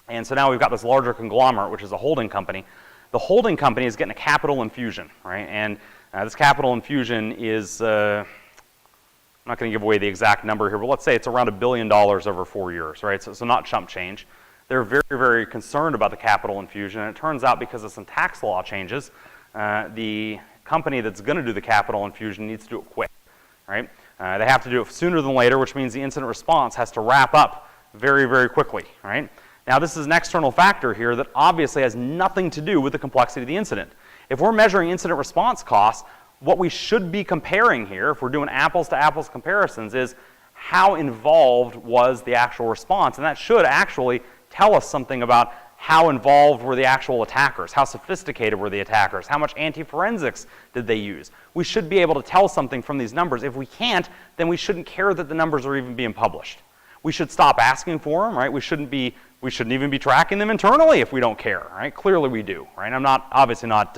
And so now we've got this larger conglomerate, which is a holding company. The holding company is getting a capital infusion, right? And this capital infusion is, I'm not going to give away the exact number here, but let's say it's around $1 billion over 4 years, right? So not chump change. They're very, very concerned about the capital infusion, and it turns out because of some tax law changes, the company that's going to do the capital infusion needs to do it quick, right? They have to do it sooner than later, which means the incident response has to wrap up very, very quickly, right? Now, this is an external factor here that obviously has nothing to do with the complexity of the incident. If we're measuring incident response costs, what we should be comparing here, if we're doing apples-to-apples comparisons, is how involved was the actual response, and that should actually tell us something about how involved were the actual attackers, how sophisticated were the attackers, how much anti-forensics did they use. We should be able to tell something from these numbers. If we can't, then we shouldn't care that the numbers are even being published. We should stop asking for them, right? We shouldn't even be tracking them internally if we don't care, right? Clearly we do, right? I'm obviously not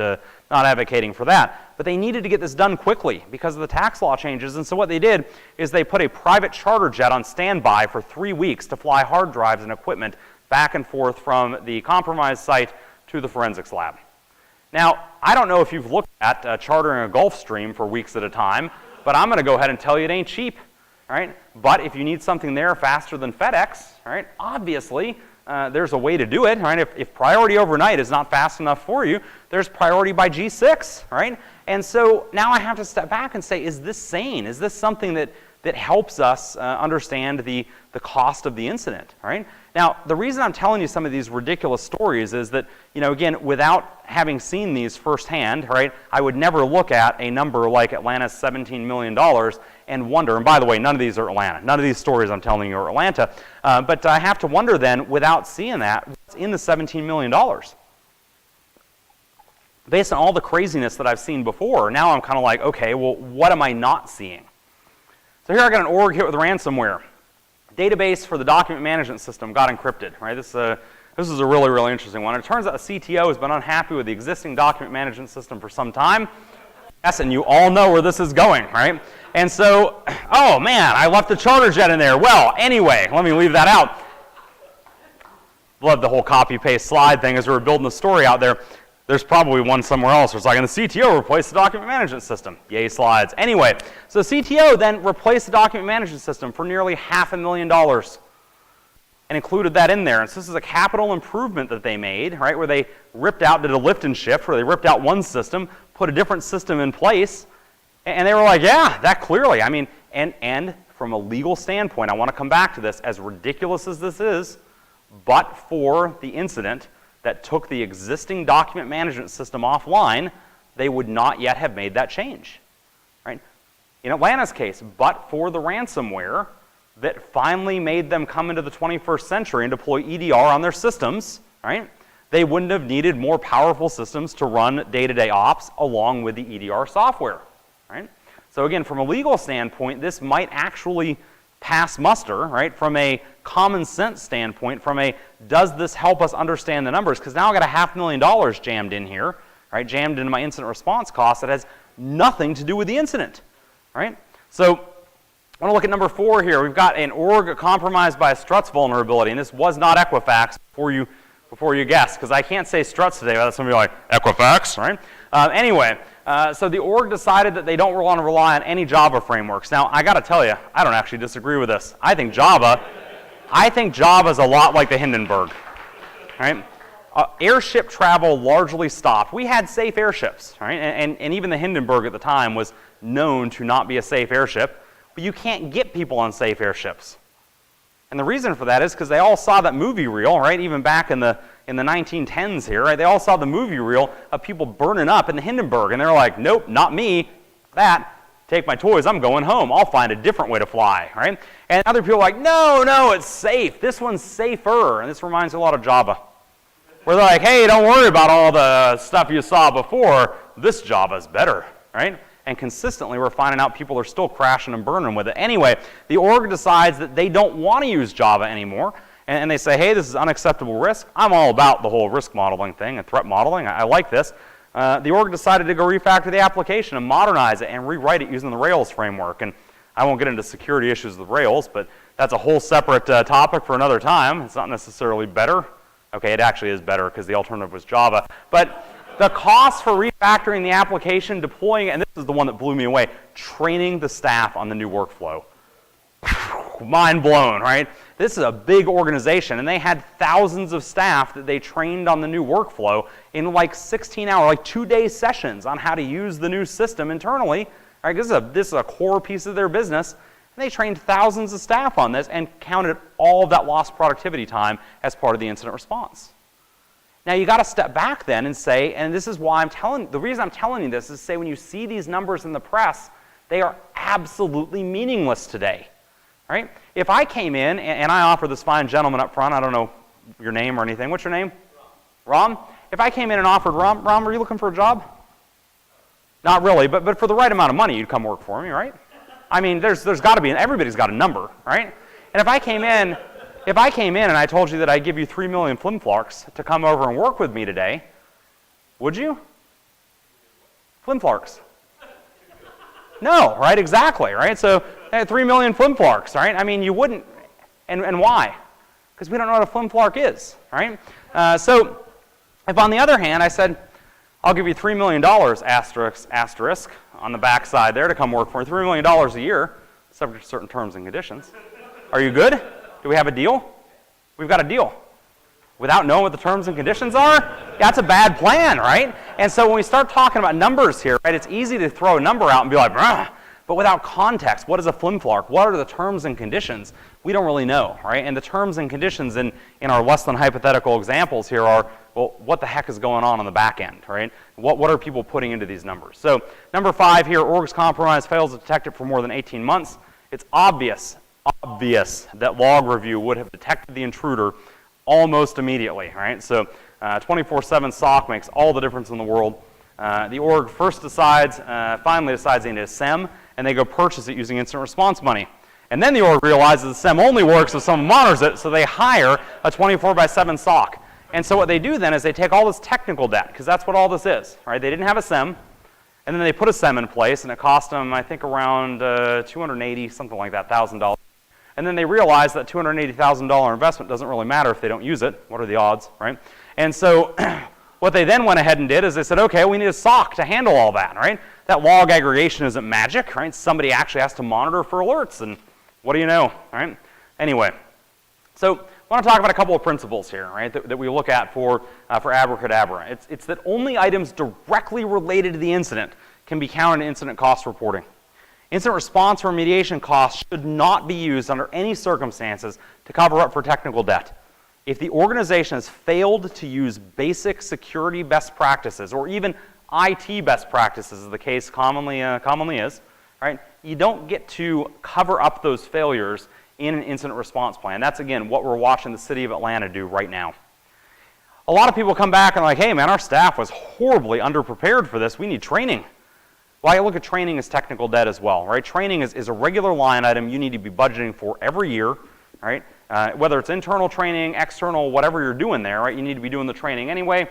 advocating for that, but they needed to get this done quickly because of the tax law changes, and so what they did is they put a private charter jet on standby for 3 weeks to fly hard drives and equipment back and forth from the compromised site to the forensics lab. Now, I don't know if you've looked at chartering a Gulfstream for weeks at a time, but I'm going to go ahead and tell you it ain't cheap, right? But if you need something there faster than FedEx, right, obviously there's a way to do it, right? If priority overnight is not fast enough for you, there's priority by G6, right? And so now I have to step back and say, is this sane? Is this something that helps us understand the cost of the incident, right? Now, the reason I'm telling you some of these ridiculous stories is that, you know, again, without having seen these firsthand, right, I would never look at a number like Atlanta's $17 million and wonder, and by the way, none of these are Atlanta. None of these stories I'm telling you are Atlanta. But I have to wonder then, without seeing that, what's in the $17 million? Based on all the craziness that I've seen before, now I'm kind of like, okay, well, what am I not seeing? So here I got an org hit with ransomware. Database for the document management system got encrypted, right? This is a really, really interesting one. It turns out the CTO has been unhappy with the existing document management system for some time. Yes, and you all know where this is going, right? And so, oh man, I left the charter jet in there. Well, anyway, let me leave that out. Love the whole copy-paste slide thing as we were building the story out there. There's probably one somewhere else where it's like, and the CTO replaced the document management system. Yay, slides. Anyway, so CTO then replaced the document management system for nearly $500,000 and included that in there. And so this is a capital improvement that they made, right, where they did a lift and shift, where they ripped out one system, put a different system in place, and they were like, yeah, that clearly, I mean, and from a legal standpoint, I want to come back to this, as ridiculous as this is, but for the incident that took the existing document management system offline, they would not yet have made that change, right? In Atlanta's case, but for the ransomware that finally made them come into the 21st century and deploy EDR on their systems, right? They wouldn't have needed more powerful systems to run day-to-day ops along with the EDR software, right? So again, from a legal standpoint, this might actually pass muster, right, from a common sense standpoint, from a does this help us understand the numbers? Because now I've got $500,000 jammed in here, right? Jammed into my incident response cost that has nothing to do with the incident, right? So I want to look at number 4 here. We've got an org compromised by a Struts vulnerability, and this was not Equifax before you guess, because I can't say Struts today without somebody like, Equifax, right? Anyway, so the org decided that they don't want to rely on any Java frameworks. Now, I got to tell you, I don't actually disagree with this. I think Java is a lot like the Hindenburg, right? Airship travel largely stopped. We had safe airships, right? And even the Hindenburg at the time was known to not be a safe airship, but you can't get people on safe airships. And the reason for that is because they all saw that movie reel, right? Even back in the 1910s here, right? They all saw the movie reel of people burning up in the Hindenburg, and they're like, nope, not me. Take my toys, I'm going home. I'll find a different way to fly, right? And other people are like, no, it's safe. This one's safer. And this reminds me a lot of Java, where they're like, hey, don't worry about all the stuff you saw before. This Java's better, right? And consistently, we're finding out people are still crashing and burning with it. Anyway, the org decides that they don't want to use Java anymore, and they say, hey, this is unacceptable risk. I'm all about the whole risk modeling thing and threat modeling. I like this. The org decided to go refactor the application and modernize it and rewrite it using the Rails framework. And I won't get into security issues with Rails, but that's a whole separate topic for another time. It's not necessarily better. Okay, it actually is better because the alternative was Java. But the cost for refactoring the application, deploying it, and this is the one that blew me away, training the staff on the new workflow. Mind blown, right? This is a big organization, and they had thousands of staff that they trained on the new workflow in like 16-hour, like 2-day sessions on how to use the new system internally. Right? This is a core piece of their business. And they trained thousands of staff on this and counted all of that lost productivity time as part of the incident response. Now, you got to step back then and say, and this is why the reason I'm telling you this is say when you see these numbers in the press, they are absolutely meaningless today, right? If I came in and I offered this fine gentleman up front, I don't know your name or anything. What's your name? Ram. If I came in and offered Ram, are you looking for a job? Not really, but for the right amount of money, you'd come work for me, right? I mean, there's got to be, everybody's got a number, right? And if I came in and I told you that I'd give you 3 million flimflarks to come over and work with me today, would you? Flimflarks. No, right? Exactly, right? So 3 million flimflarks, right? I mean, you wouldn't. And why? Because we don't know what a flimflark is, right? So if on the other hand I said, I'll give you $3 million asterisk on the back side there to come work for me, $3 million a year, subject to certain terms and conditions. Are you good? Do we have a deal? We've got a deal. Without knowing what the terms and conditions are, that's a bad plan, right? And so when we start talking about numbers here, right, it's easy to throw a number out and be like, but without context, what is a flimflark? What are the terms and conditions? We don't really know, right? And the terms and conditions in our less than hypothetical examples here are, well, what the heck is going on the back end, right? What are people putting into these numbers? So number 5 here, org's compromise fails to detect it for more than 18 months. It's obvious that log review would have detected the intruder almost immediately, right? So 24/7 SOC makes all the difference in the world. The org first finally decides they need a SEM, and they go purchase it using incident response money. And then the org realizes the SEM only works if someone monitors it, so they hire a 24/7 SOC. And so what they do then is they take all this technical debt, because that's what all this is, right? They didn't have a SEM, and then they put a SEM in place, and it cost them, I think, around $280, something like that, $1,000. And then they realize that $280,000 investment doesn't really matter if they don't use it. What are the odds, right? And so what they then went ahead and did is they said, okay, we need a SOC to handle all that, right? That log aggregation isn't magic, right? Somebody actually has to monitor for alerts, and what do you know, right? Anyway, so I want to talk about a couple of principles here, right, that we look at for ABRACADABRA. It's that only items directly related to the incident can be counted in incident cost reporting. Incident response or remediation costs should not be used under any circumstances to cover up for technical debt. If the organization has failed to use basic security best practices, or even IT best practices, as the case commonly is, right, you don't get to cover up those failures in an incident response plan. That's, again, what we're watching the city of Atlanta do right now. A lot of people come back and are like, hey, man, our staff was horribly underprepared for this. We need training. Well, I look at training as technical debt as well, right? Training is a regular line item you need to be budgeting for every year, right? Whether it's internal training, external, whatever you're doing there, right? You need to be doing the training anyway.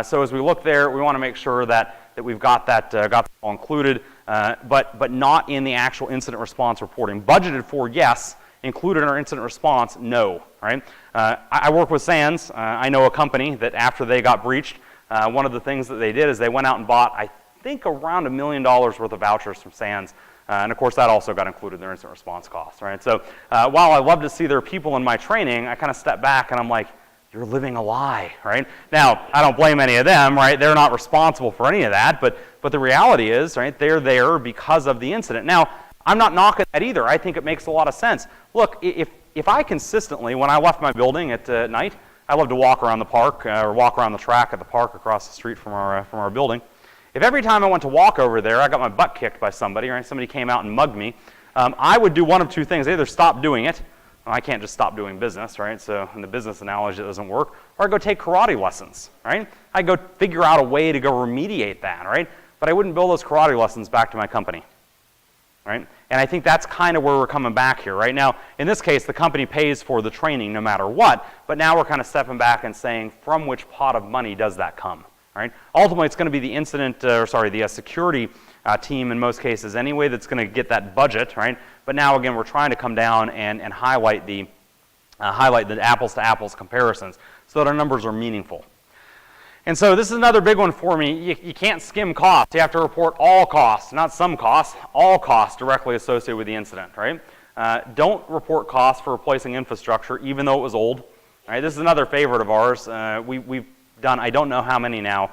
So as we look there, we want to make sure that we've got that all included, but not in the actual incident response reporting. Budgeted for, yes. Included in our incident response, no, right? I work with SANS. I know a company that after they got breached, one of the things that they did is they went out and bought, I think, around $1 million worth of vouchers from SANS. And of course, that also got included in their incident response costs, right? So while I love to see their people in my training, I kind of step back and I'm like, you're living a lie, right? Now, I don't blame any of them, right? They're not responsible for any of that, but the reality is, right, they're there because of the incident. Now, I'm not knocking that either. I think it makes a lot of sense. Look, if I consistently, when I left my building at night, I love to walk around the park or walk around the track at the park across the street from our building. If every time I went to walk over there, I got my butt kicked by somebody, right? Somebody came out and mugged me, I would do one of two things. Either stop doing it. Well, I can't just stop doing business, right? So in the business analogy, it doesn't work. Or I'd go take karate lessons, right? I'd go figure out a way to go remediate that, right? But I wouldn't bill those karate lessons back to my company. Right? And I think that's kind of where we're coming back here. Right now, in this case, the company pays for the training no matter what, but now we're kind of stepping back and saying, from which pot of money does that come? Right? Ultimately, it's going to be the the security team in most cases anyway that's going to get that budget, right? But now, again, we're trying to come down and highlight the apples-to-apples comparisons so that our numbers are meaningful. And so this is another big one for me. You can't skim costs. You have to report all costs, not some costs, all costs directly associated with the incident, right? Don't report costs for replacing infrastructure, even though it was old. Right? This is another favorite of ours. We've done, I don't know how many now,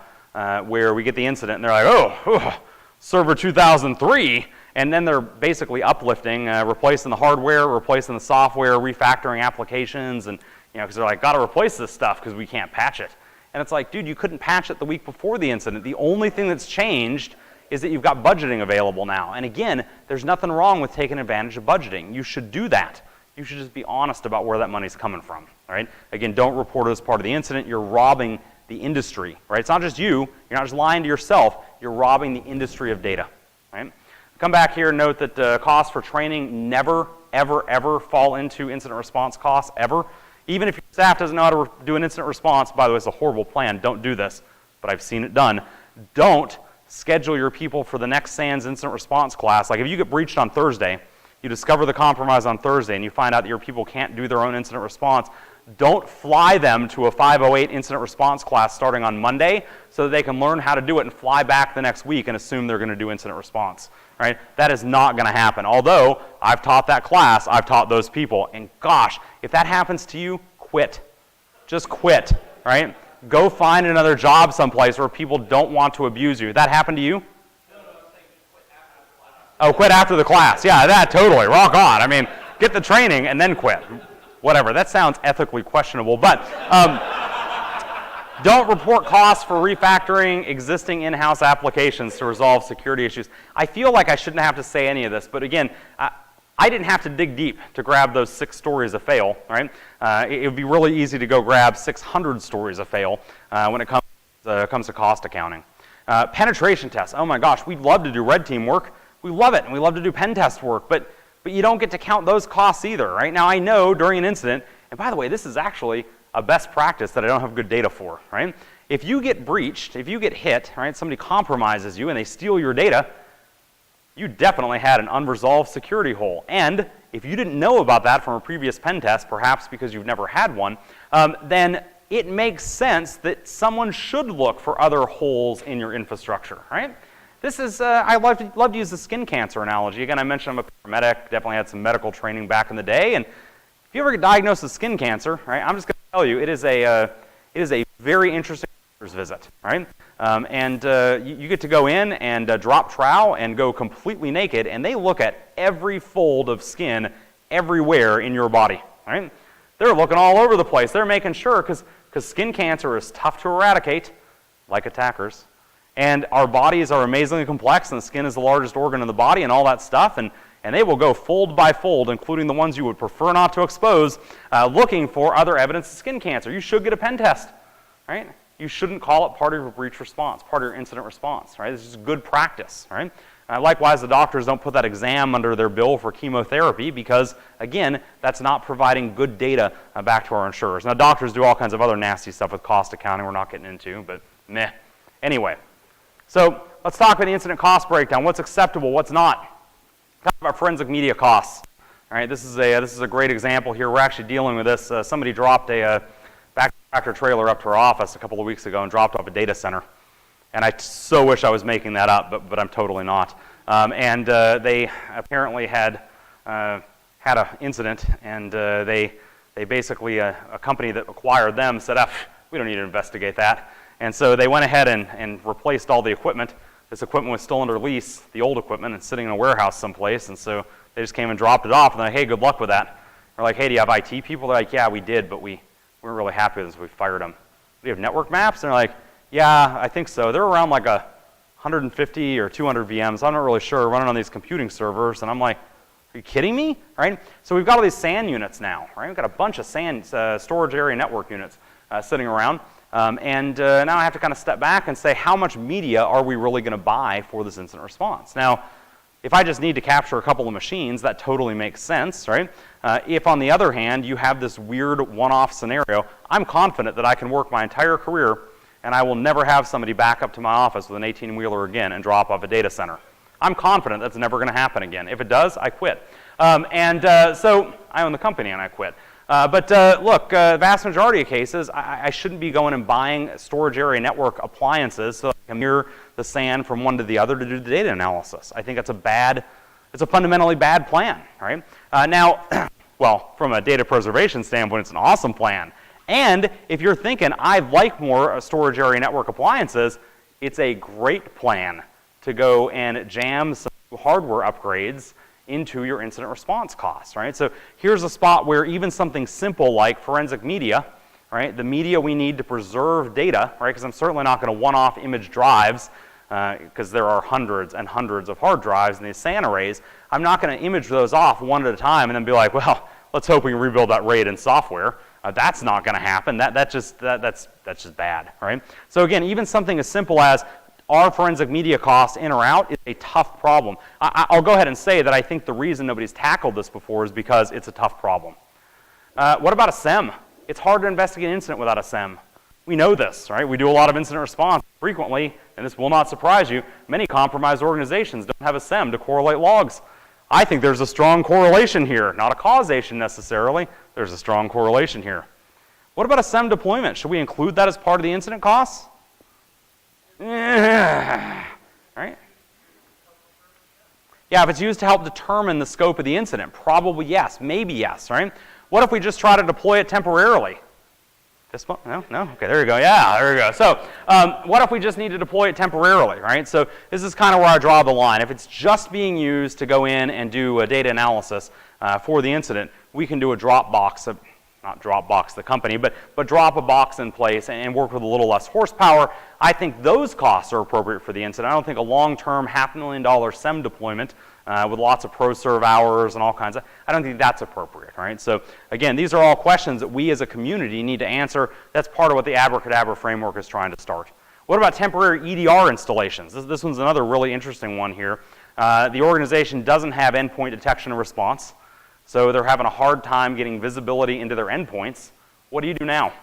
where we get the incident and they're like, oh, server 2003, and then they're basically uplifting, replacing the hardware, replacing the software, refactoring applications, and because they're like, got to replace this stuff because we can't patch it. And it's like, dude, you couldn't patch it the week before the incident. The only thing that's changed is that you've got budgeting available now. And again, there's nothing wrong with taking advantage of budgeting. You should do that. You should just be honest about where that money's coming from, right? Again, don't report it as part of the incident. You're robbing the industry, right? It's not just you. You're not just lying to yourself. You're robbing the industry of data, right? Come back here and note that costs for training never, ever, ever fall into incident response costs, ever. Even if your staff doesn't know how to do an incident response, by the way, it's a horrible plan. Don't do this, but I've seen it done. Don't schedule your people for the next SANS incident response class. Like if you get breached on Thursday, you discover the compromise on Thursday, and you find out that your people can't do their own incident response, don't fly them to a 508 incident response class starting on Monday so that they can learn how to do it and fly back the next week and assume they're going to do incident response. Right? That is not going to happen. Although I've taught that class, I've taught those people, and gosh, if that happens to you, quit. Just quit, right? Go find another job someplace where people don't want to abuse you. That happened to you? No, I'm saying just quit after the class. Oh, quit after the class. Yeah, that totally. Rock on. I mean, get the training and then quit. Whatever. That sounds ethically questionable, but don't report costs for refactoring existing in-house applications to resolve security issues. I feel like I shouldn't have to say any of this, but again, I didn't have to dig deep to grab those 6 stories of fail, right? It would be really easy to go grab 600 stories of fail when it comes to cost accounting. Penetration tests. Oh my gosh, we'd love to do red team work. We love it, and we love to do pen test work, but you don't get to count those costs either, right? Now I know during an incident, and by the way, this is actually a best practice that I don't have good data for, right? If you get breached, if you get hit, right, somebody compromises you and they steal your data, you definitely had an unresolved security hole. And if you didn't know about that from a previous pen test, perhaps because you've never had one, then it makes sense that someone should look for other holes in your infrastructure, right? This is, I love to use the skin cancer analogy. Again, I mentioned I'm a paramedic, definitely had some medical training back in the day, and if you ever get diagnosed with skin cancer, right, I'm just going to tell you, it is a very interesting doctor's visit, right? You get to go in and drop trowel and go completely naked, and they look at every fold of skin everywhere in your body, right? They're looking all over the place. They're making sure, because skin cancer is tough to eradicate, like attackers, and our bodies are amazingly complex, and the skin is the largest organ in the body and all that stuff, and they will go fold by fold, including the ones you would prefer not to expose, looking for other evidence of skin cancer. You should get a pen test, right? You shouldn't call it part of your breach response, part of your incident response, right? This is good practice, right? Likewise, the doctors don't put that exam under their bill for chemotherapy because, again, that's not providing good data back to our insurers. Now, doctors do all kinds of other nasty stuff with cost accounting we're not getting into, but meh. Anyway, so let's talk about the incident cost breakdown. What's acceptable, what's not? Talk about forensic media costs. All right, this is a great example here. We're actually dealing with this. Somebody dropped a tractor trailer up to our office a couple of weeks ago and dropped off a data center. And I so wish I was making that up, but I'm totally not. They apparently had an incident, and they basically, a company that acquired them said, we don't need to investigate that. And so they went ahead and replaced all the equipment. This equipment was still under lease, the old equipment, and sitting in a warehouse someplace. And so they just came and dropped it off, and they're like, hey, good luck with that. They're like, hey, do you have IT people? They're like, yeah, we did, but we weren't really happy with this, so we fired them. Do you have network maps? And they're like, yeah, I think so. They're around like 150 or 200 VMs. I'm not really sure, running on these computing servers. And I'm like, are you kidding me? Right? So we've got all these SAN units now. Right? We've got a bunch of SAN storage area network units sitting around. Now I have to kind of step back and say, how much media are we really going to buy for this incident response? Now, if I just need to capture a couple of machines, that totally makes sense, right? If, on the other hand, you have this weird one-off scenario, I'm confident that I can work my entire career and I will never have somebody back up to my office with an 18-wheeler again and drop off a data center. I'm confident that's never going to happen again. If it does, I quit. So I own the company and I quit. Look, vast majority of cases, I shouldn't be going and buying storage area network appliances so I can mirror the SAN from one to the other to do the data analysis. I think that's it's a fundamentally bad plan, right? Well, from a data preservation standpoint, it's an awesome plan. And if you're thinking, I'd like more storage area network appliances, it's a great plan to go and jam some hardware upgrades into your incident response costs, right? So here's a spot where even something simple like forensic media, right, the media we need to preserve data, right, because I'm certainly not going to one-off image drives because there are hundreds and hundreds of hard drives in these SAN arrays. I'm not going to image those off one at a time and then be like, well, let's hope we can rebuild that RAID in software. That's not going to happen. That's just bad, right? So again, even something as simple as are forensic media costs in or out is a tough problem. I'll go ahead and say that I think the reason nobody's tackled this before is because it's a tough problem. What about a SEM? It's hard to investigate an incident without a SEM. We know this, right? We do a lot of incident response frequently, and this will not surprise you. Many compromised organizations don't have a SEM to correlate logs. I think there's a strong correlation here, not a causation necessarily. There's a strong correlation here. What about a SEM deployment? Should we include that as part of the incident costs? Right? Yeah, if it's used to help determine the scope of the incident, probably yes, maybe yes, right? What if we just try to deploy it temporarily? This one? No? Okay, there you go. Yeah, there you go. So what if we just need to deploy it temporarily, right? So this is kind of where I draw the line. If it's just being used to go in and do a data analysis for the incident, we can do a drop box, not drop box the company, but drop a box in place and work with a little less horsepower. I think those costs are appropriate for the incident. I don't think a long-term $500,000 SEM deployment with lots of pro-serve hours and all kinds of, I don't think that's appropriate, right? So again, these are all questions that we as a community need to answer. That's part of what the ABRACADABRA framework is trying to start. What about temporary EDR installations? This one's another really interesting one here. The organization doesn't have endpoint detection and response, so they're having a hard time getting visibility into their endpoints. What do you do now,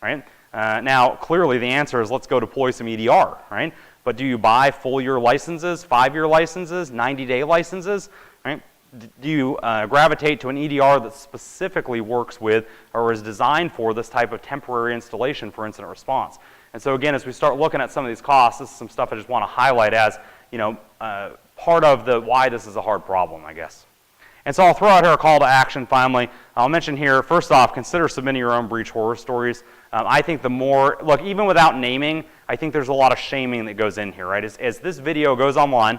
right? Now, clearly the answer is let's go deploy some EDR, right? But do you buy full-year licenses, 5-year licenses, 90-day licenses, right? Do you gravitate to an EDR that specifically works with or is designed for this type of temporary installation for incident response? And so again, as we start looking at some of these costs, this is some stuff I just want to highlight as, you know, part of the why this is a hard problem, I guess. And so I'll throw out here a call to action finally. I'll mention here, first off, consider submitting your own breach horror stories. I think the more, look, even without naming, I think there's a lot of shaming that goes in here, right? As this video goes online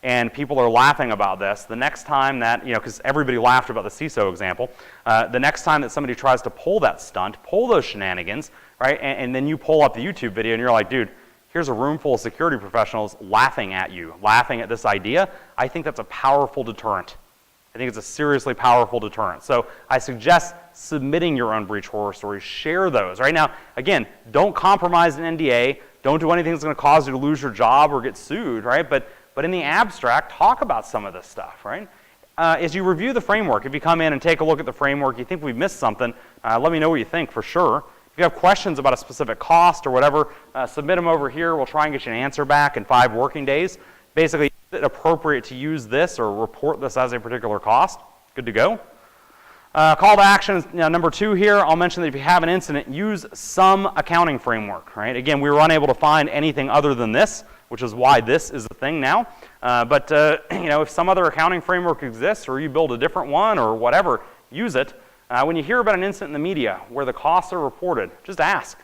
and people are laughing about this, the next time that, you know, because everybody laughed about the CISO example, the next time that somebody tries to pull that stunt, pull those shenanigans, right? And then you pull up the YouTube video and you're like, dude, here's a room full of security professionals laughing at you, laughing at this idea. I think that's a powerful deterrent. I think it's a seriously powerful deterrent. So I suggest submitting your own breach horror stories. Share those. Right now, again, don't compromise an NDA. Don't do anything that's going to cause you to lose your job or get sued, right? But in the abstract, talk about some of this stuff, right? As you review the framework, if you come in and take a look at the framework, you think we've missed something, let me know what you think for sure. If you have questions about a specific cost or whatever, submit them over here. We'll try and get you an answer back in 5 working days. Basically, is it appropriate to use this or report this as a particular cost? Good to go. Call to action, number 2 here, I'll mention that if you have an incident, use some accounting framework, right? Again, we were unable to find anything other than this, which is why this is a thing now. But if some other accounting framework exists or you build a different one or whatever, use it. When you hear about an incident in the media where the costs are reported, just ask.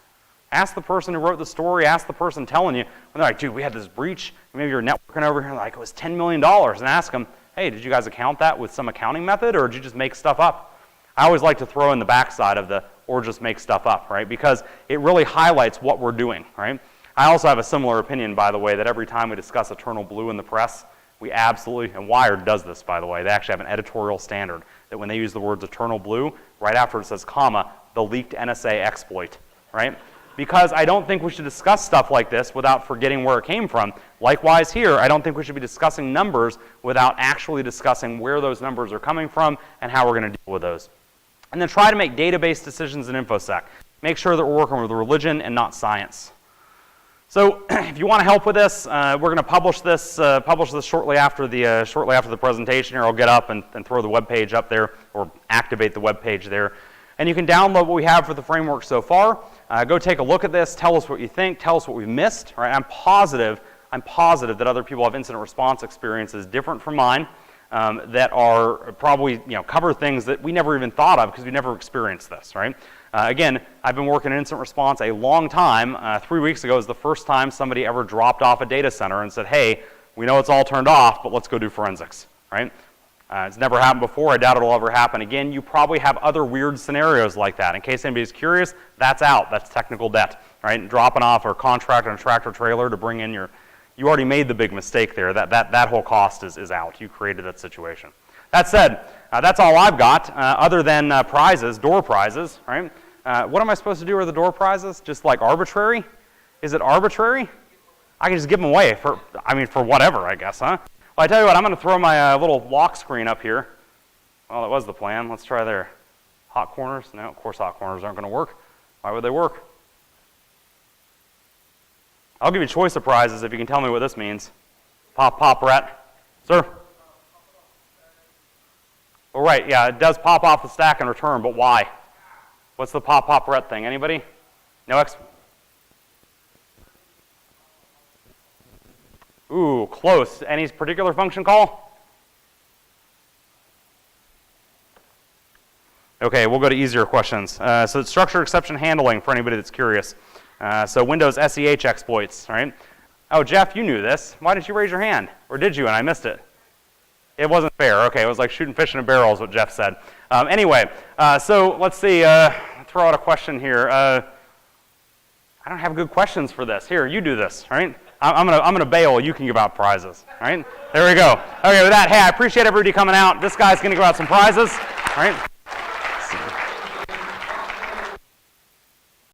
Ask the person who wrote the story, ask the person telling you, when they're like, dude, we had this breach, maybe you're networking over here, like, it was $10 million, and ask them, hey, did you guys account that with some accounting method, or did you just make stuff up? I always like to throw in the backside of the, or just make stuff up, right? Because it really highlights what we're doing, right? I also have a similar opinion, by the way, that every time we discuss Eternal Blue in the press, we absolutely, and Wired does this, by the way, they actually have an editorial standard that when they use the words Eternal Blue, right after it says comma, the leaked NSA exploit, right? Because I don't think we should discuss stuff like this without forgetting where it came from. Likewise here, I don't think we should be discussing numbers without actually discussing where those numbers are coming from and how we're going to deal with those. And then try to make database decisions in InfoSec. Make sure that we're working with religion and not science. So if you want to help with this, we're going to publish this shortly after the presentation here. I'll get up and throw the web page up there or activate the web page there. And you can download what we have for the framework so far. Go take a look at this. Tell us what you think. Tell us what we missed. Right? I'm positive that other people have incident response experiences different from mine that are probably cover things that we never even thought of because we never experienced this. Right? Again, I've been working in incident response a long time. 3 weeks ago was the first time somebody ever dropped off a data center and said, "Hey, we know it's all turned off, but let's go do forensics." Right? It's never happened before. I doubt it'll ever happen again. You probably have other weird scenarios like that. In case anybody's curious, that's out. That's technical debt, right? Dropping off or contract on a tractor trailer to bring in your, you already made the big mistake there. That whole cost is out. You created that situation. That said, that's all I've got other than prizes, door prizes, right? What am I supposed to do with the door prizes? Just like arbitrary? Is it arbitrary? I can just give them away for whatever, I guess, huh? Well, I tell you what, I'm going to throw my little lock screen up here. Well, that was the plan. Let's try there. Hot corners? No, of course hot corners aren't going to work. Why would they work? I'll give you choice of prizes if you can tell me what this means. Pop, Rhett. Sir? Well, right, yeah, it does pop off the stack in return, but why? What's the pop, Rhett thing? Anybody? No Ooh, close. Any particular function call? Okay, we'll go to easier questions. So it's structured exception handling for anybody that's curious. So Windows SEH exploits, right? Oh, Jeff, you knew this. Why didn't you raise your hand? Or did you and I missed it? It wasn't fair. Okay, it was like shooting fish in a barrel is what Jeff said. Anyway, so let's see. Throw out a question here. I don't have good questions for this. Here, you do this, right? I'm gonna bail. You can give out prizes. All right? There we go. Okay, with that, hey, I appreciate everybody coming out. This guy's gonna give out some prizes. All right?